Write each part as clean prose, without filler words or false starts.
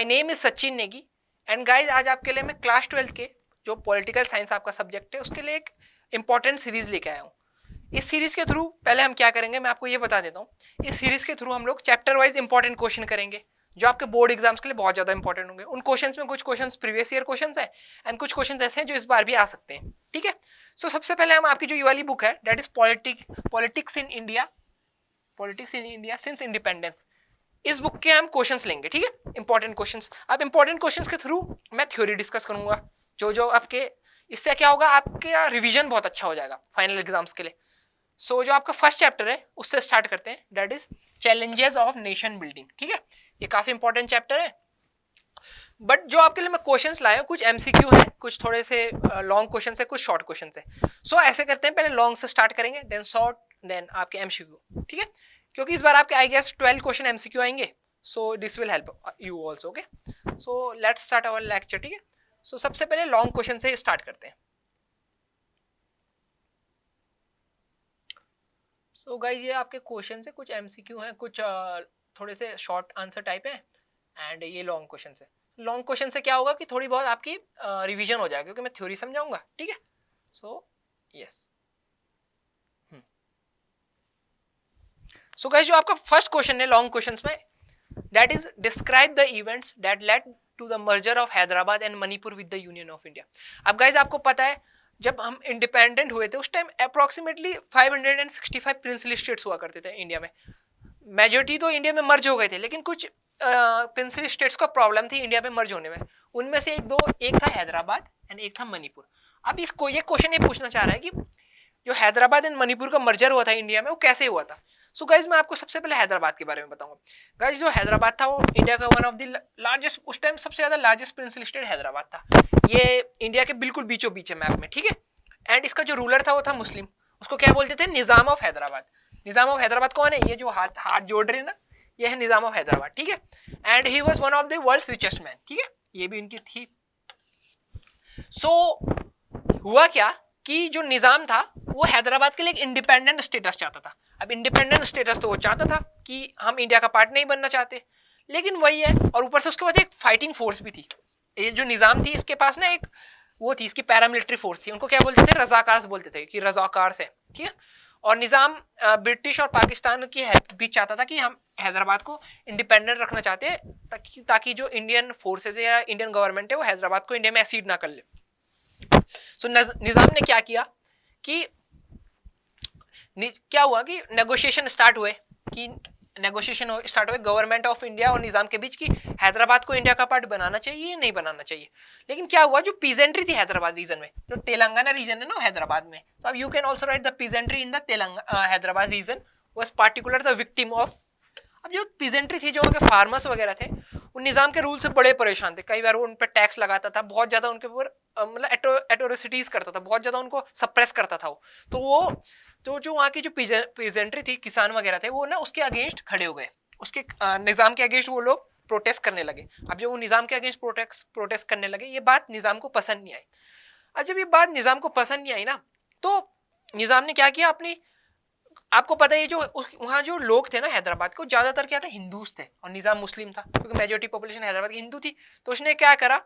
My name is Sachin Negi and guys आज आपके लिए मैं क्लास 12th के जो पॉलिटिकल साइंस आपका सब्जेक्ट है उसके लिए एक इंपॉर्टेंट सीरीज लेके आया हूँ। इस सीरीज के थ्रू पहले हम क्या करेंगे मैं आपको ये बता देता हूँ। इस सीरीज के थ्रू हम लोग चैप्टर वाइज इंपॉर्टेंट क्वेश्चन करेंगे जो आपके बोर्ड एग्जाम्स के लिए बहुत ज्यादा इंपॉर्टेंट होंगे। उन क्वेश्चंस में कुछ क्वेश्चंस प्रीवियस ईयर क्वेश्चंस हैं एंड कुछ क्वेश्चंस ऐसे हैं जो इस बार भी आ सकते हैं। ठीक है, सो सबसे पहले हम आपकी जो ये वाली बुक है that is politics in India since independence, इस बुक के हम क्वेश्चंस लेंगे। ठीक है, इंपॉर्टेंट क्वेश्चंस। अब इंपॉर्टेंट क्वेश्चंस के थ्रू मैं थ्योरी डिस्कस करूंगा जो आपके, इससे क्या होगा आपके रिवीजन बहुत अच्छा हो जाएगा फाइनल एग्जाम्स के लिए। सो जो आपका फर्स्ट चैप्टर है उससे स्टार्ट करते हैं, that is challenges of nation building. ठीक है, ये काफी इंपॉर्टेंट चैप्टर है बट जो आपके लिए मैं क्वेश्चंस लाया हूं कुछ एमसीक्यू है, कुछ थोड़े से लॉन्ग क्वेश्चंस है, कुछ शॉर्ट क्वेश्चंस है। सो ऐसे करते हैं, पहले लॉन्ग से स्टार्ट करेंगे देन शॉर्ट देन आपके एमसीक्यू। ठीक है, क्योंकि इस बार आपके आई गेस 12 क्वेश्चन एमसीक्यू आएंगे, so this will help you also. Okay, so let's start our lecture. ठीक है, सो सबसे पहले लॉन्ग क्वेश्चन से स्टार्ट करते हैं। सो गाइज ये आपके क्वेश्चन है, कुछ एमसीक्यू हैं, कुछ थोड़े से शॉर्ट आंसर टाइप है एंड ये लॉन्ग क्वेश्चन है। लॉन्ग क्वेश्चन से क्या होगा कि थोड़ी बहुत आपकी रिवीजन हो जाएगा क्योंकि मैं थ्योरी समझाऊंगा। ठीक है, सो यस। सो गाइस जो आपका फर्स्ट क्वेश्चन है लॉन्ग क्वेश्चंस में, that is describe the events that led to the merger of Hyderabad and Manipur with the union of India. अब गाइस आपको पता है जब हम इंडिपेंडेंट हुए थे उस टाइम अप्रोक्सीमेटली 565 प्रिंसली स्टेट्स हुआ करते थे इंडिया में। मेजोरिटी तो इंडिया में मर्ज हो गए थे लेकिन कुछ प्रिंसली स्टेट्स को प्रॉब्लम थी इंडिया में मर्ज होने में। उनमें से एक था हैदराबाद एंड एक था मणिपुर। अब इसको ये क्वेश्चन ये पूछना चाह रहा है कि जो हैदराबाद एंड मणिपुर का मर्जर हुआ था इंडिया में वो कैसे हुआ था। सो गाइज मैं आपको सबसे पहले हैदराबाद के बारे में बताऊंगा। गाइज जो हैदराबाद था वो इंडिया का वन ऑफ द लार्जेस्ट, उस टाइम सबसे ज्यादा लार्जेस्ट प्रिंसिपल स्टेट हैदराबाद था। ये इंडिया के बिल्कुल बीचों बीच है मैप में। ठीक है, एंड इसका जो रूलर था वो था मुस्लिम, उसको क्या बोलते थे, निजाम ऑफ हैदराबाद। निजाम ऑफ हैदराबाद कौन है, ये जो हाथ जोड़ रहे हैं ना, ये है निजाम ऑफ हैदराबाद। ठीक है, and he was one of the world's richest man. ठीक है, ये भी इनकी थी। सो हुआ क्या कि जो निजाम था वो हैदराबाद के लिए एक इंडिपेंडेंट स्टेटस चाहता था। अब इंडिपेंडेंट स्टेटस तो वो चाहता था कि हम इंडिया का पार्ट नहीं बनना चाहते, लेकिन वही है और ऊपर से उसके बाद एक फाइटिंग फोर्स भी थी। ये जो निजाम थी इसके पास ना एक वो थी, इसकी पैरामिलिट्री फोर्स थी, उनको क्या बोलते थे, रजाकार्स बोलते थे कि रजाकार से। ठीक है, और निजाम ब्रिटिश और पाकिस्तान की बीच चाहता था कि हम हैदराबाद को इंडिपेंडेंट रखना चाहते हैं ताकि जो इंडियन फोर्सेज है या इंडियन गवर्नमेंट है वो हैदराबाद को इंडिया में एसीड ना कर ले। सो निजाम ने क्या किया कि क्या हुआ कि नेगोशिएशन स्टार्ट हुए गवर्नमेंट ऑफ इंडिया और निजाम के बीच कि हैदराबाद को इंडिया का पार्ट बनाना चाहिए नहीं बनाना चाहिए। लेकिन क्या हुआ, जो पीजेंट्री थी हैदराबाद रीजन में, जो तेलंगाना रीजन है ना हैदराबाद में, तो अब you can also write the peasantry in the Hyderabad region was particular the victim of. अब जो पीजेंट्री थी, जो उनके फार्मर्स वगैरह थे, उन निजाम के रूल से बड़े परेशान थे। कई बार वो उन पर टैक्स लगाता था, बहुत ज्यादा उनके ऊपर मतलब एट्रोसिटीज करता था, बहुत ज्यादा उनको सप्रेस करता था वो। तो जो वहाँ की जो पीजेंट्री थी, किसान वगैरह थे, वो ना उसके अगेंस्ट खड़े हो गए, उसके निजाम के अगेंस्ट वो लोग प्रोटेस्ट करने लगे। अब जब वो निजाम के अगेंस्ट प्रोटेस्ट करने लगे, ये बात निजाम को पसंद नहीं आई। अब जब ये बात निजाम को पसंद नहीं आई ना, तो निजाम ने क्या किया, अपनी, आपको पता है जो वहाँ जो लोग थे ना हैदराबाद को, ज्यादातर क्या था, हिंदूज थे और निजाम मुस्लिम था क्योंकि मेजोरिटी पॉपुलेशन हैदराबाद की हिंदू थी। तो उसने क्या करा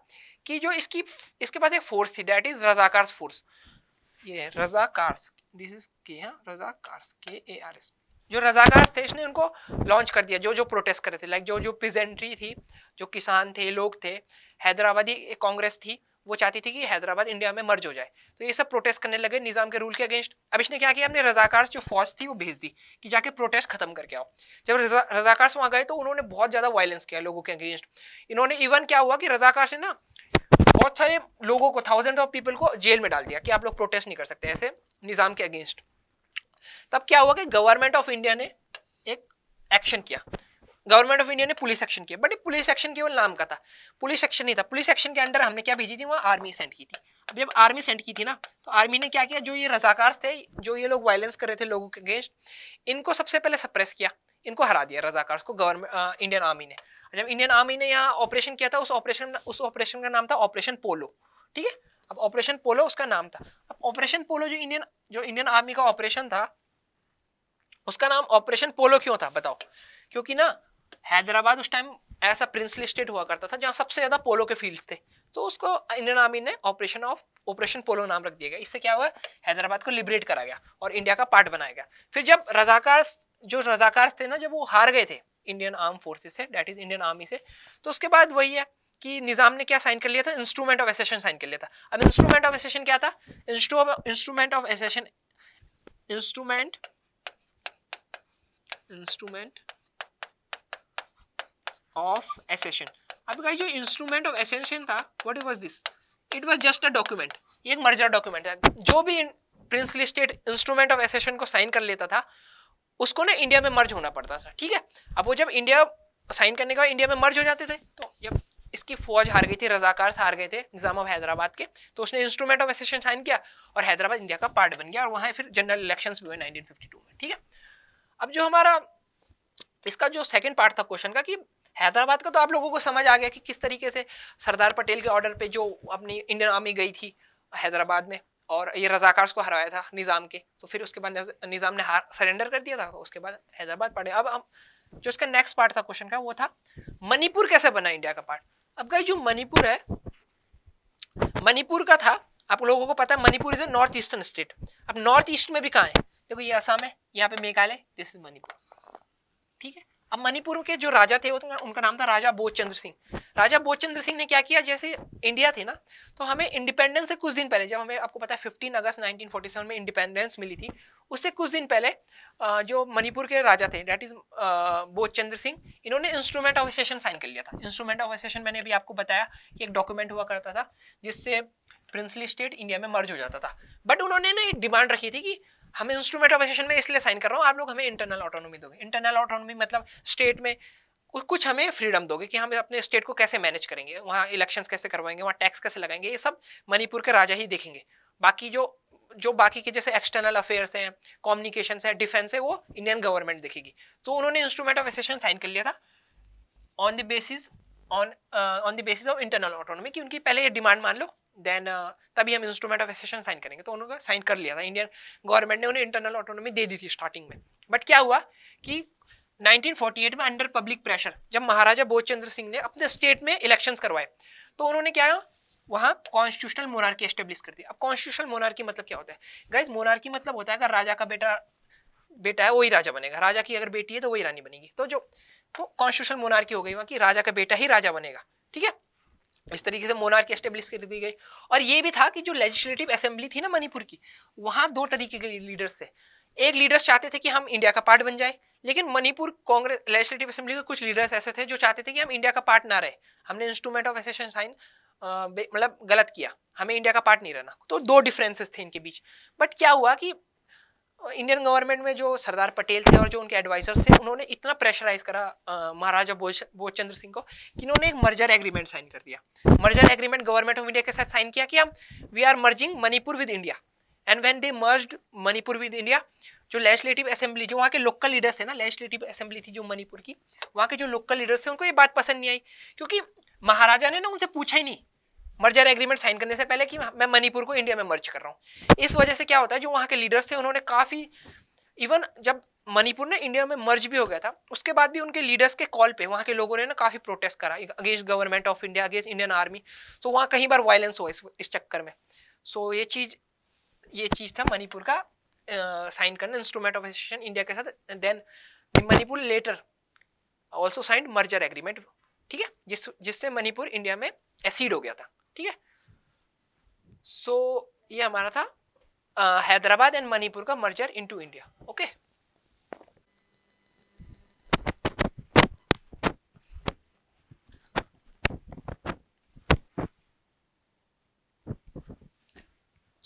कि जो इसके पास एक फोर्स थी, दैट इज रजाकार्स फोर्स। ये रजाकार्स, दिस इज के, रजाकार्स, KARS, जो रजाकार्स थे, इसने उनको लॉन्च कर दिया, जो प्रोटेस्ट कर रहे थे, लाइक जो पीजेंट्री थी, जो किसान थे, लोग थे, हैदराबादी कांग्रेस थी, वो चाहती थी कि हैदराबाद इंडिया में मर्ज हो जाए। तो ये सब प्रोटेस्ट करने लगे निजाम के रूल के अगेंस्ट। अब इसने क्या किया, अपने रजाकार्स जो फौज थी वो भेज दी कि जाके प्रोटेस्ट खत्म करके आओ। जब रजाकार्स वहां गए तो उन्होंने बहुत ज्यादा वायलेंस किया लोगों के अगेंस्ट। इन्होंने इवन क्या हुआ कि रजाकार्स ने ना बहुत सारे लोगों को, थाउजेंड ऑफ पीपल को जेल में डाल दिया कि आप लोग प्रोटेस्ट नहीं कर सकते ऐसे निजाम के अगेंस्ट। तब क्या हुआ कि गवर्नमेंट ऑफ इंडिया ने एक एक्शन किया, गवर्नमेंट ऑफ इंडिया ने पुलिस एक्शन किया, बट ये पुलिस एक्शन केवल नाम का था, पुलिस एक्शन नहीं था। पुलिस एक्शन के अंडर हमने क्या भेजी थी, वहाँ आर्मी सेंड की थी। अब जब आर्मी सेंड की थी ना, तो आर्मी ने क्या किया, जो ये रजाकार थे, जो ये लोग वायलेंस कर रहे थे लोगों के अगेंस्ट, इनको सबसे पहले सप्रेस किया, इनको हरा दिया रजाकार को गवर्नमेंट इंडियन आर्मी ने। जब इंडियन आर्मी ने यहाँ ऑपरेशन किया था, उस ऑपरेशन का नाम था ऑपरेशन पोलो। ठीक है, अब ऑपरेशन पोलो उसका नाम था। अब ऑपरेशन पोलो जो इंडियन आर्मी का ऑपरेशन था, उसका नाम ऑपरेशन पोलो क्यों था बताओ, क्योंकि ना हैदराबाद उस टाइम ऐसा प्रिंसली स्टेट हुआ करता था जहां सबसे ज्यादा पोलो के फील्ड्स थे, तो उसको इंडियन आर्मी ने ऑपरेशन पोलो नाम रख दिया गया। इससे क्या हुआ, हैदराबाद को लिबरेट करा गया और इंडिया का पार्ट बनाया गया। फिर जब रजाकार थे ना, जब वो हार गए थे इंडियन आर्म फोर्सेस से, दैट इज इंडियन आर्मी से, तो उसके बाद वही है कि निजाम ने क्या साइन कर लिया था, इंस्ट्रूमेंट ऑफ एसेशन साइन कर लिया था। अब इंस्ट्रूमेंट ऑफ एसेशन क्या था, instrument of accession instrument of accession. अब गाइस जो इंस्ट्रूमेंट ऑफ एसेशन था, what was this, it was just a document, ये एक मर्जर डॉक्यूमेंट है। जो भी princely state instrument of accession को साइन कर लेता था, उसको ना इंडिया में मर्ज होना पड़ता था, ठीक है। अब वो जब इंडिया साइन करने के बाद इंडिया में मर्ज हो जाते थे, तो जब इसकी फौज हार गई थी, रजाकार हार गए थे निजाम ऑफ हैदराबाद के, तो उसने इंस्ट्रूमेंट ऑफ एसेशन साइन किया और हैदराबाद इंडिया का पार्ट बन गया, और वहां फिर जनरल इलेक्शंस भी हुए 1952 में, ठीक है। अब जो हमारा इसका जो सेकंड पार्ट था क्वेश्चन का, कि हैदराबाद का तो आप लोगों को समझ आ गया कि किस तरीके से सरदार पटेल के ऑर्डर पे जो अपनी इंडियन आर्मी गई थी हैदराबाद में और ये रजाकार्स को हराया था निजाम के, तो फिर उसके बाद निजाम ने सरेंडर कर दिया था, तो उसके बाद हैदराबाद पड़े। अब हम जो इसका नेक्स्ट पार्ट था क्वेश्चन का, वो था मणिपुर कैसे बना इंडिया का पार्ट। अब गाइस जो मणिपुर है, मणिपुर का था, आप लोगों को पता है Manipur is a north eastern state. अब नॉर्थ ईस्ट में भी कहाँ है, देखो ये असम है, यहाँ पे मेघालय, दिस इज मणिपुर, ठीक है। अब मणिपुर के जो राजा थे, उनका नाम था राजा बोधचंद्र सिंह। राजा बोधचंद्र सिंह ने क्या किया, जैसे इंडिया थी ना, तो हमें इंडिपेंडेंस से कुछ दिन पहले, जब हमें आपको पता है 15 अगस्त 1947 में इंडिपेंडेंस मिली थी, उससे कुछ दिन पहले जो मणिपुर के राजा थे, दैट इज बोधचंद्र सिंह, इन्होंने इंस्ट्रूमेंट ऑफ एसेशन साइन कर लिया था। इंस्ट्रूमेंट ऑफ एसेशन मैंने अभी आपको बताया कि एक डॉक्यूमेंट हुआ करता था जिससे प्रिंसली स्टेट इंडिया में मर्ज हो जाता था। बट उन्होंने ना एक डिमांड रखी थी कि हम इंस्ट्रूमेंट ऑफ एसेशन में इसलिए साइन कर रहा हूँ, आप लोग हमें इंटरनल ऑटोनॉमी दोगे। इंटरनल ऑटोनॉमी मतलब स्टेट में कुछ हमें फ्रीडम दोगे कि हम अपने स्टेट को कैसे मैनेज करेंगे, वहाँ इलेक्शंस कैसे करवाएंगे, वहाँ टैक्स कैसे लगाएंगे, ये सब मणिपुर के राजा ही देखेंगे। बाकी जो बाकी के जैसे एक्सटर्नल अफेयर्स हैं, कम्युनिकेशन है, डिफेंस है, वो इंडियन गवर्नमेंट देखेगी। तो उन्होंने इंस्ट्रूमेंट ऑफ एसेशन साइन कर लिया था on the basis of internal autonomy, कि उनकी पहले ये डिमांड मान लो, देन तभी हम इंस्ट्रूमेंट ऑफ एसेशन साइन करेंगे। तो उन्होंने साइन कर लिया था, इंडियन गवर्नमेंट ने उन्हें इंटरनल ऑटोनॉमी दे दी थी स्टार्टिंग में। बट क्या हुआ कि 1948 में अंडर पब्लिक प्रेशर, जब महाराजा बोधचंद्र सिंह ने अपने स्टेट में इलेक्शंस करवाए, तो उन्होंने क्या वहां कॉन्स्टिट्यूशनल मोनार्की एस्टेब्लिश कर दी। अब कॉन्स्टिट्यूशनल मोनार्की मतलब क्या होता है गाइस, मोनार्की मतलब होता है अगर राजा का बेटा है वही राजा बनेगा, राजा की अगर बेटी है तो वही रानी बनेगी। तो कॉन्स्टिट्यूशनल मोनार्की हो गई वहां की, राजा का बेटा ही राजा बनेगा, ठीक है। इस तरीके से मोनार्की एस्टेब्लिश कर दी गई। और ये भी था कि जो लेजिस्लेटिव असेंबली थी ना मणिपुर की, वहां दो तरीके के लीडर्स थे। एक लीडर्स चाहते थे कि हम इंडिया का पार्ट बन जाए, लेकिन मणिपुर कांग्रेस लेजिस्लेटिव असेंबली के कुछ लीडर्स ऐसे थे जो चाहते थे कि हम इंडिया का पार्ट ना रहे, हमने इंस्ट्रूमेंट ऑफ एसेशन साइन मतलब गलत किया, हमें इंडिया का पार्ट नहीं रहना। तो दो डिफरेंसेस थे इनके बीच। बट क्या हुआ कि इंडियन गवर्नमेंट में जो सरदार पटेल थे और जो उनके एडवाइजर्स थे, उन्होंने इतना प्रेशराइज करा महाराजा बोधचंद्र सिंह को कि इन्होंने एक मर्जर एग्रीमेंट साइन कर दिया। Merger agreement government of India के साथ साइन किया कि हम we are merging Manipur with India. And when they merged Manipur with India, जो लेजिस्लेटिव असेंबली, जो वहाँ के लोकल लीडर्स थे ना, लेजिस्लेटिव असेंबली थी जो मणिपुर की, वहाँ के जो लोकल लीडर्स थे उनको ये बात पसंद नहीं आई, क्योंकि महाराजा ने ना उनसे पूछा ही नहीं मर्जर एग्रीमेंट साइन करने से पहले कि मैं मणिपुर को इंडिया में मर्ज कर रहा हूँ। इस वजह से क्या होता है, जो वहाँ के लीडर्स थे उन्होंने काफी, इवन जब मणिपुर ने इंडिया में मर्ज भी हो गया था, उसके बाद भी उनके लीडर्स के कॉल पे वहाँ के लोगों ने ना काफी प्रोटेस्ट करा against government of India, against Indian army. तो वहाँ कई बार वायलेंस हुआ इस चक्कर में। सो ये चीज था मणिपुर का साइन करना इंस्ट्रूमेंट ऑफ एसोसिएशन इंडिया के साथ। Then Manipur later also signed merger agreement, ठीक है, जिससे मणिपुर इंडिया में एसीड हो गया था, ठीक है। सो ये हमारा था हैदराबाद एंड मणिपुर का merger into India, okay.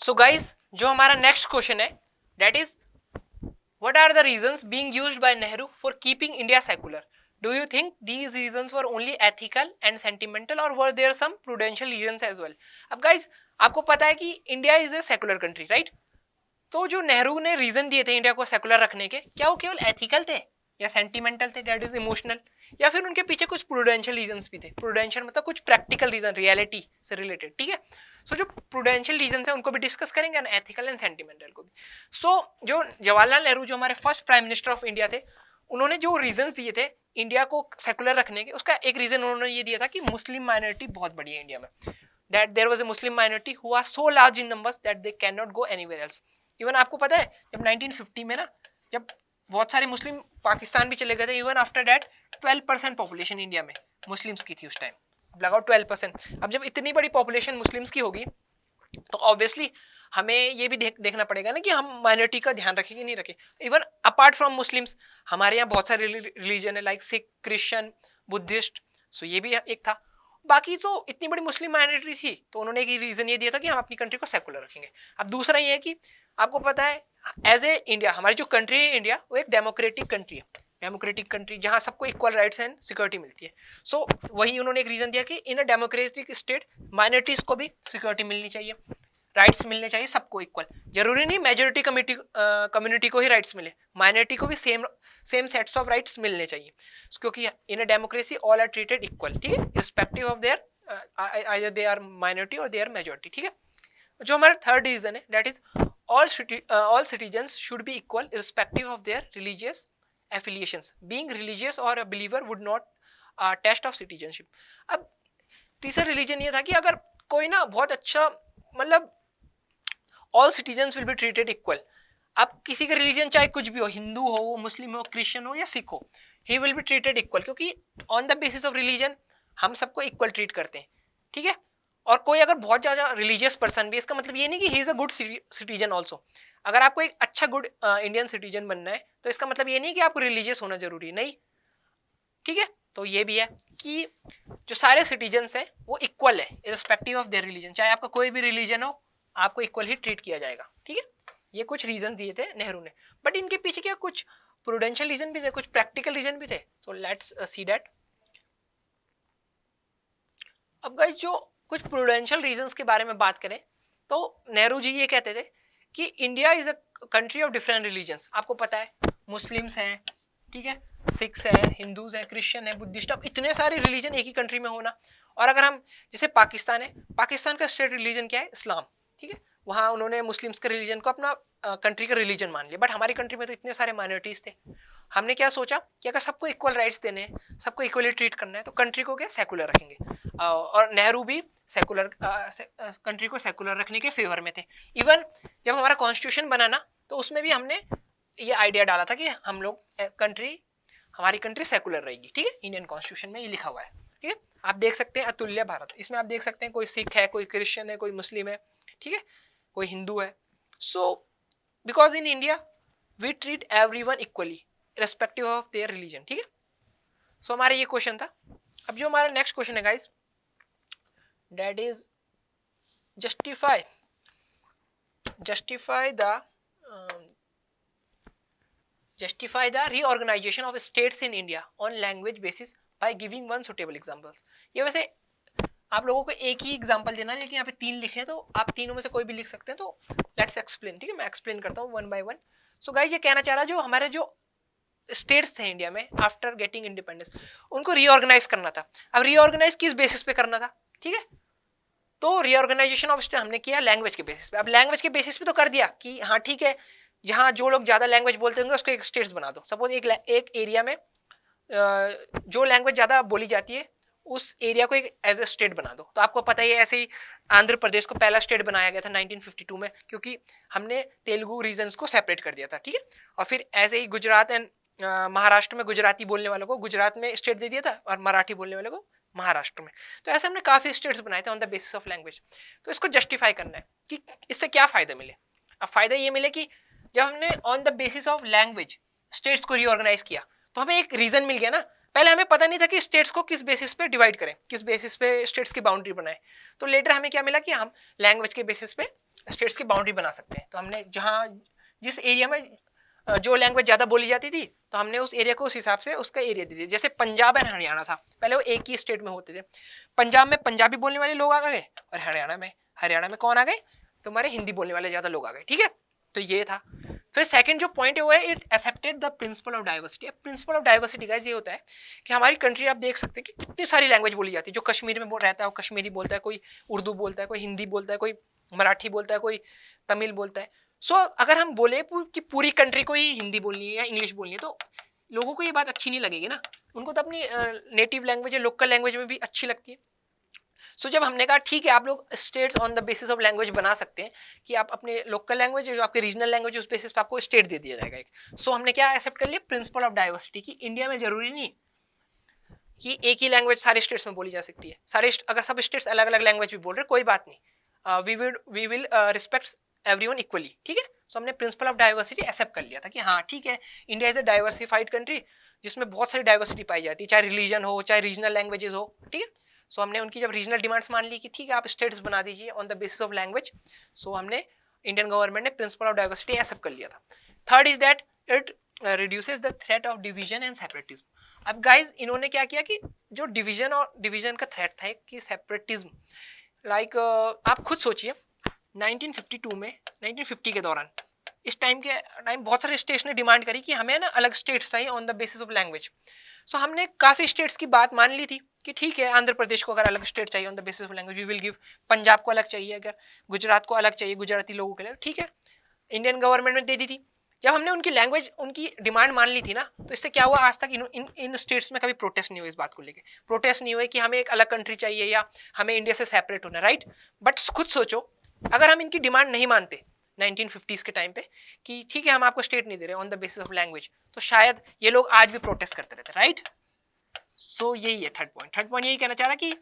So guys, जो हमारा नेक्स्ट क्वेश्चन है that is what are the reasons being used by Nehru for keeping India secular? Do you think these reasons were only ethical and sentimental or were there some prudential reasons as well? अब guys, आपको पता है कि India is a secular country, right? तो जो नेहरू ने reason दिए थे इंडिया को सेकुलर रखने के, क्या वो केवल एथिकल थे या सेंटिमेंटल थे, दैट इज इमोशनल, या फिर उनके पीछे कुछ प्रूडेंशियल रीजंस भी थे? प्रूडेंशियल मतलब कुछ प्रैक्टिकल रीजन, रियलिटी से रिलेटेड, ठीक है। सो जो प्रूडेंशियल रीजन है उनको भी डिस्कस करेंगे और एथिकल एंड सेंटिमेंटल को भी। सो जो जवाहरलाल नेहरू, जो हमारे first prime minister of India थे, उन्होंने जो रीजंस दिए थे इंडिया को सेकुलर रखने के, उसका एक रीजन उन्होंने ये दिया था कि मुस्लिम माइनॉरिटी बहुत बड़ी है इंडिया में, that there was a Muslim minority who are so large in numbers that they can not go anywhere else. Even आपको पता है जब 1950 में ना, जब बहुत सारे मुस्लिम पाकिस्तान भी चले गए थे, even after that 12% population India में मुस्लिम्स की थी उस टाइम, लगाओ 12%। अब जब इतनी बड़ी पॉपुलेशन मुस्लिम्स की होगी तो ऑब्वियसली हमें ये भी देखना पड़ेगा ना कि हम माइनॉरिटी का ध्यान रखें कि नहीं रखें। इवन अपार्ट फ्रॉम मुस्लिम्स हमारे यहाँ बहुत सारे रिलीजन है, लाइक सिख, क्रिश्चियन, बुद्धिस्ट, सो ये भी एक था। बाकी तो इतनी बड़ी मुस्लिम माइनॉरिटी थी तो उन्होंने एक रीजन ये दिया था कि हम अपनी कंट्री को सेकुलर रखेंगे। अब दूसरा ये है कि आपको पता है एज ए इंडिया, हमारी जो कंट्री है इंडिया, वो एक डेमोक्रेटिक कंट्री है, डेमोक्रेटिक कंट्री जहां सबको इक्वल राइट्स एंड सिक्योरिटी मिलती है। सो वही उन्होंने एक रीजन दिया कि इन अ डेमोक्रेटिक स्टेट माइनॉरिटीज को भी सिक्योरिटी मिलनी चाहिए, राइट्स मिलने चाहिए सबको इक्वल। जरूरी नहीं मेजोरिटी कम्युनिटी को ही राइट्स मिले, माइनॉरिटी को भी सेम सेट्स ऑफ राइट्स मिलने चाहिए, क्योंकि in a democracy all are treated equal, ठीक है, respective of their either they are minority और दे आर मेजोरिटी, ठीक है। जो हमारा थर्ड रीजन है that is all citizens should be equal irrespective of their religious affiliations. Being religious or a believer would not test of citizenship. अब तीसरा religion ये था कि अगर कोई ना बहुत अच्छा, मतलब all citizens will be treated equal. अब किसी का रिलीजन चाहे कुछ भी हो, हिंदू हो, मुस्लिम हो, क्रिश्चियन हो या सिख हो, he will be treated equal, क्योंकि on the basis of religion हम सबको इक्वल ट्रीट करते हैं, ठीक है। और कोई अगर बहुत ज़्यादा रिलीजियस पर्सन भी, इसका मतलब ये नहीं कि he is a good citizen also. अगर आपको एक अच्छा गुड इंडियन सिटीजन बनना है तो इसका मतलब ये नहीं कि आपको रिलीजियस होना जरूरी नहीं, ठीक है। तो ये भी है कि जो सारे सिटीजन्स हैं वो इक्वल है इररिस्पेक्टिव ऑफ देयर रिलीजन, चाहे आपका कोई भी रिलीजन हो आपको इक्वल ही ट्रीट किया जाएगा, ठीक है। ये कुछ रीजन दिए थे नेहरू ने, बट इनके पीछे क्या कुछ प्रूडेंशियल रीजन भी थे, कुछ प्रैक्टिकल रीजन भी थे। So let's see that. अब गाइस जो कुछ प्रूडेंशियल रीजंस के बारे में बात करें तो नेहरू जी ये कहते थे कि India is a country of different religions. आपको पता है मुस्लिम्स हैं, ठीक है, सिख्स हैं, हिंदूज हैं, क्रिश्चियन है, बुद्धिस्ट, अब इतने सारे रिलीजन एक ही कंट्री में होना। और अगर हम जैसे पाकिस्तान है, पाकिस्तान का स्टेट रिलीजन क्या है, इस्लाम, ठीक है। वहाँ उन्होंने मुस्लिम्स के रिलीजन को अपना कंट्री का रिलीजन मान लिया, बट हमारी कंट्री में तो इतने सारे माइनॉरिटीज थे। हमने क्या सोचा कि अगर सबको इक्वल राइट्स देने हैं, सबको इक्वली ट्रीट करना है, तो कंट्री को क्या सेकुलर रखेंगे। और नेहरू भी सेकुलर कंट्री को सेकुलर रखने के फेवर में थे। इवन जब हमारा कॉन्स्टिट्यूशन बना ना तो उसमें भी हमने ये आइडिया डाला था कि हम लोग हमारी कंट्री सेकुलर रहेगी, ठीक है। इंडियन कॉन्स्टिट्यूशन में ये लिखा हुआ है, ठीक है। आप देख सकते हैं अतुल्य भारत, इसमें आप देख सकते हैं कोई सिख है, कोई क्रिश्चियन है, कोई मुस्लिम है, ठीक है, कोई हिंदू है। So because in India we treat everyone equally respective of their religion, ठीक है। सो हमारा ये क्वेश्चन था। अब जो हमारा नेक्स्ट क्वेश्चन है guys, that is justify the reorganization of states in India on language basis by giving one suitable examples। ये वैसे आप लोगों को एक ही एग्जांपल देना है, लेकिन यहाँ पे 3 लिखे हैं तो आप तीनों में से कोई भी लिख सकते हैं। तो लेट्स एक्सप्लेन, ठीक है, मैं एक्सप्लेन करता हूँ one by one. So guys ये कहना चाह रहा जो हमारे जो स्टेट्स थे इंडिया में आफ्टर गेटिंग इंडिपेंडेंस, उनको रीऑर्गेनाइज करना था। अब रीऑर्गेनाइज किस बेसिस पे करना था, ठीक है। तो रीऑर्गेनाइजेशन ऑफ स्टेट हमने किया लैंग्वेज के बेसिस पे। अब लैंग्वेज के बेसिस पे तो कर दिया कि हाँ ठीक है, जहाँ जो लोग ज़्यादा लैंग्वेज बोलते होंगे उसको एक स्टेट्स बना दो। सपोज एक एरिया में जो लैंग्वेज ज़्यादा बोली जाती है उस एरिया को एक एज ए स्टेट बना दो। तो आपको पता ही है ऐसे ही आंध्र प्रदेश को पहला स्टेट बनाया गया था 1952 में, क्योंकि हमने तेलुगु रीजन्स को सेपरेट कर दिया था, ठीक है। और फिर ऐसे ही गुजरात एंड महाराष्ट्र में गुजराती बोलने वालों को गुजरात में स्टेट दे दिया था और मराठी बोलने वालों को महाराष्ट्र में। तो ऐसे हमने काफ़ी स्टेट्स बनाए थे on the basis of language. तो इसको जस्टिफाई करना है कि इससे क्या फ़ायदा मिले। अब फ़ायदा ये मिले कि जब हमने on the basis of language states को रीऑर्गेनाइज किया तो हमें एक रीज़न मिल गया ना। पहले हमें पता नहीं था कि स्टेट्स को किस बेसिस पे डिवाइड करें, किस बेसिस पे स्टेट्स की बाउंड्री बनाए। तो लेटर हमें क्या मिला कि हम लैंग्वेज के बेसिस पे स्टेट्स की बाउंड्री बना सकते हैं। तो हमने जिस एरिया में जो लैंग्वेज ज़्यादा बोली जाती थी तो हमने उस एरिया को उस हिसाब से उसका एरिया दे दिया। जैसे पंजाब एंड हरियाणा था, पहले वो एक ही स्टेट में होते थे। पंजाब में पंजाबी बोलने वाले लोग आ गए और हरियाणा में कौन आ गए, तुम्हारे हिंदी बोलने वाले ज़्यादा लोग आ गए, ठीक है। तो ये था। फिर सेकंड जो पॉइंट है वो है it accepted the principal of diversity. अब प्रिंसिपल ऑफ डाइवर्सिटी गाइस ये होता है कि हमारी कंट्री आप देख सकते हैं कि कितनी सारी लैंग्वेज बोली जाती है। जो कश्मीर में रहता है वो कश्मीरी बोलता है, कोई उर्दू बोलता है, कोई हिंदी बोलता है, कोई मराठी बोलता है, कोई तमिल बोलता है। सो अगर हम बोले कि पूरी कंट्री को ही हिंदी बोलनी है या इंग्लिश बोलनी है तो लोगों को ये बात अच्छी नहीं लगेगी ना, उनको तो अपनी नेटिव लैंग्वेज या लोकल लैंग्वेज में भी अच्छी लगती है। सो जब हमने कहा ठीक है आप लोग states on the basis of language बना सकते हैं कि आप अपने लोकल लैंग्वेज जो आपके रीजनल लैंग्वेज उस बेसिस पे आपको स्टेट दे दिया जाएगा एक। सो हमने क्या एक्सेप्ट कर लिया, प्रिंसिपल ऑफ डाइवर्सिटी, कि इंडिया में जरूरी नहीं कि एक ही लैंग्वेज सारे स्टेट्स में बोली जा सकती है। सारे अगर सब स्टेट्स अलग अलग लैंग्वेज भी बोल रहे कोई बात नहीं, we will respect everyone equally, ठीक है। सो हमने प्रिंसिपल ऑफ डाइवर्सिटी एक्सेप्ट कर लिया था कि हाँ ठीक है, India is a diversified country जिसमें बहुत सारी डाइवर्सिटी पाई जाती है, चाहे रिलीजन हो चाहे रीजनल लैंग्वेजेस हो, ठीक है। सो हमने उनकी जब रीजनल डिमांड्स मान ली कि ठीक है आप स्टेट्स बना दीजिए on the basis of language, so हमने इंडियन गवर्नमेंट ने प्रिंसिपल ऑफ डाइवर्सिटी एक्सेप्ट कर लिया था। Third is that it reduces the threat of division and separatism. अब गाइज इन्होंने क्या किया कि जो डिवीजन और डिवीजन का थ्रेट था कि सेपरेटिज्म, लाइक आप खुद सोचिए 1952 में 1950 के दौरान इस टाइम बहुत सारे स्टेट्स ने डिमांड करी कि हमें ना अलग स्टेट्स चाहिए on the basis of language. So हमने काफ़ी स्टेट्स की बात मान ली थी कि ठीक है आंध्र प्रदेश को अगर अलग स्टेट चाहिए on the basis of language we will give, Punjab को अलग चाहिए, अगर गुजरात को अलग चाहिए गुजराती लोगों के लिए, ठीक है, इंडियन गवर्नमेंट ने दे दी थी। जब हमने उनकी लैंग्वेज उनकी डिमांड मान ली थी ना, तो इससे क्या हुआ, आज तक इन स्टेट्स में कभी प्रोटेस्ट नहीं हुआ, इस बात को लेके प्रोटेस्ट नहीं हुए कि हमें एक अलग कंट्री चाहिए या हमें इंडिया से सेपरेट होना, राइट। बट खुद सोचो अगर हम इनकी डिमांड नहीं मानते 1950s के टाइम पे कि ठीक है हम आपको स्टेट नहीं दे रहे on the basis of language, तो शायद ये लोग आज भी प्रोटेस्ट करते रहते, राइट। सो यही है थर्ड पॉइंट यही कहना चाह रहा कि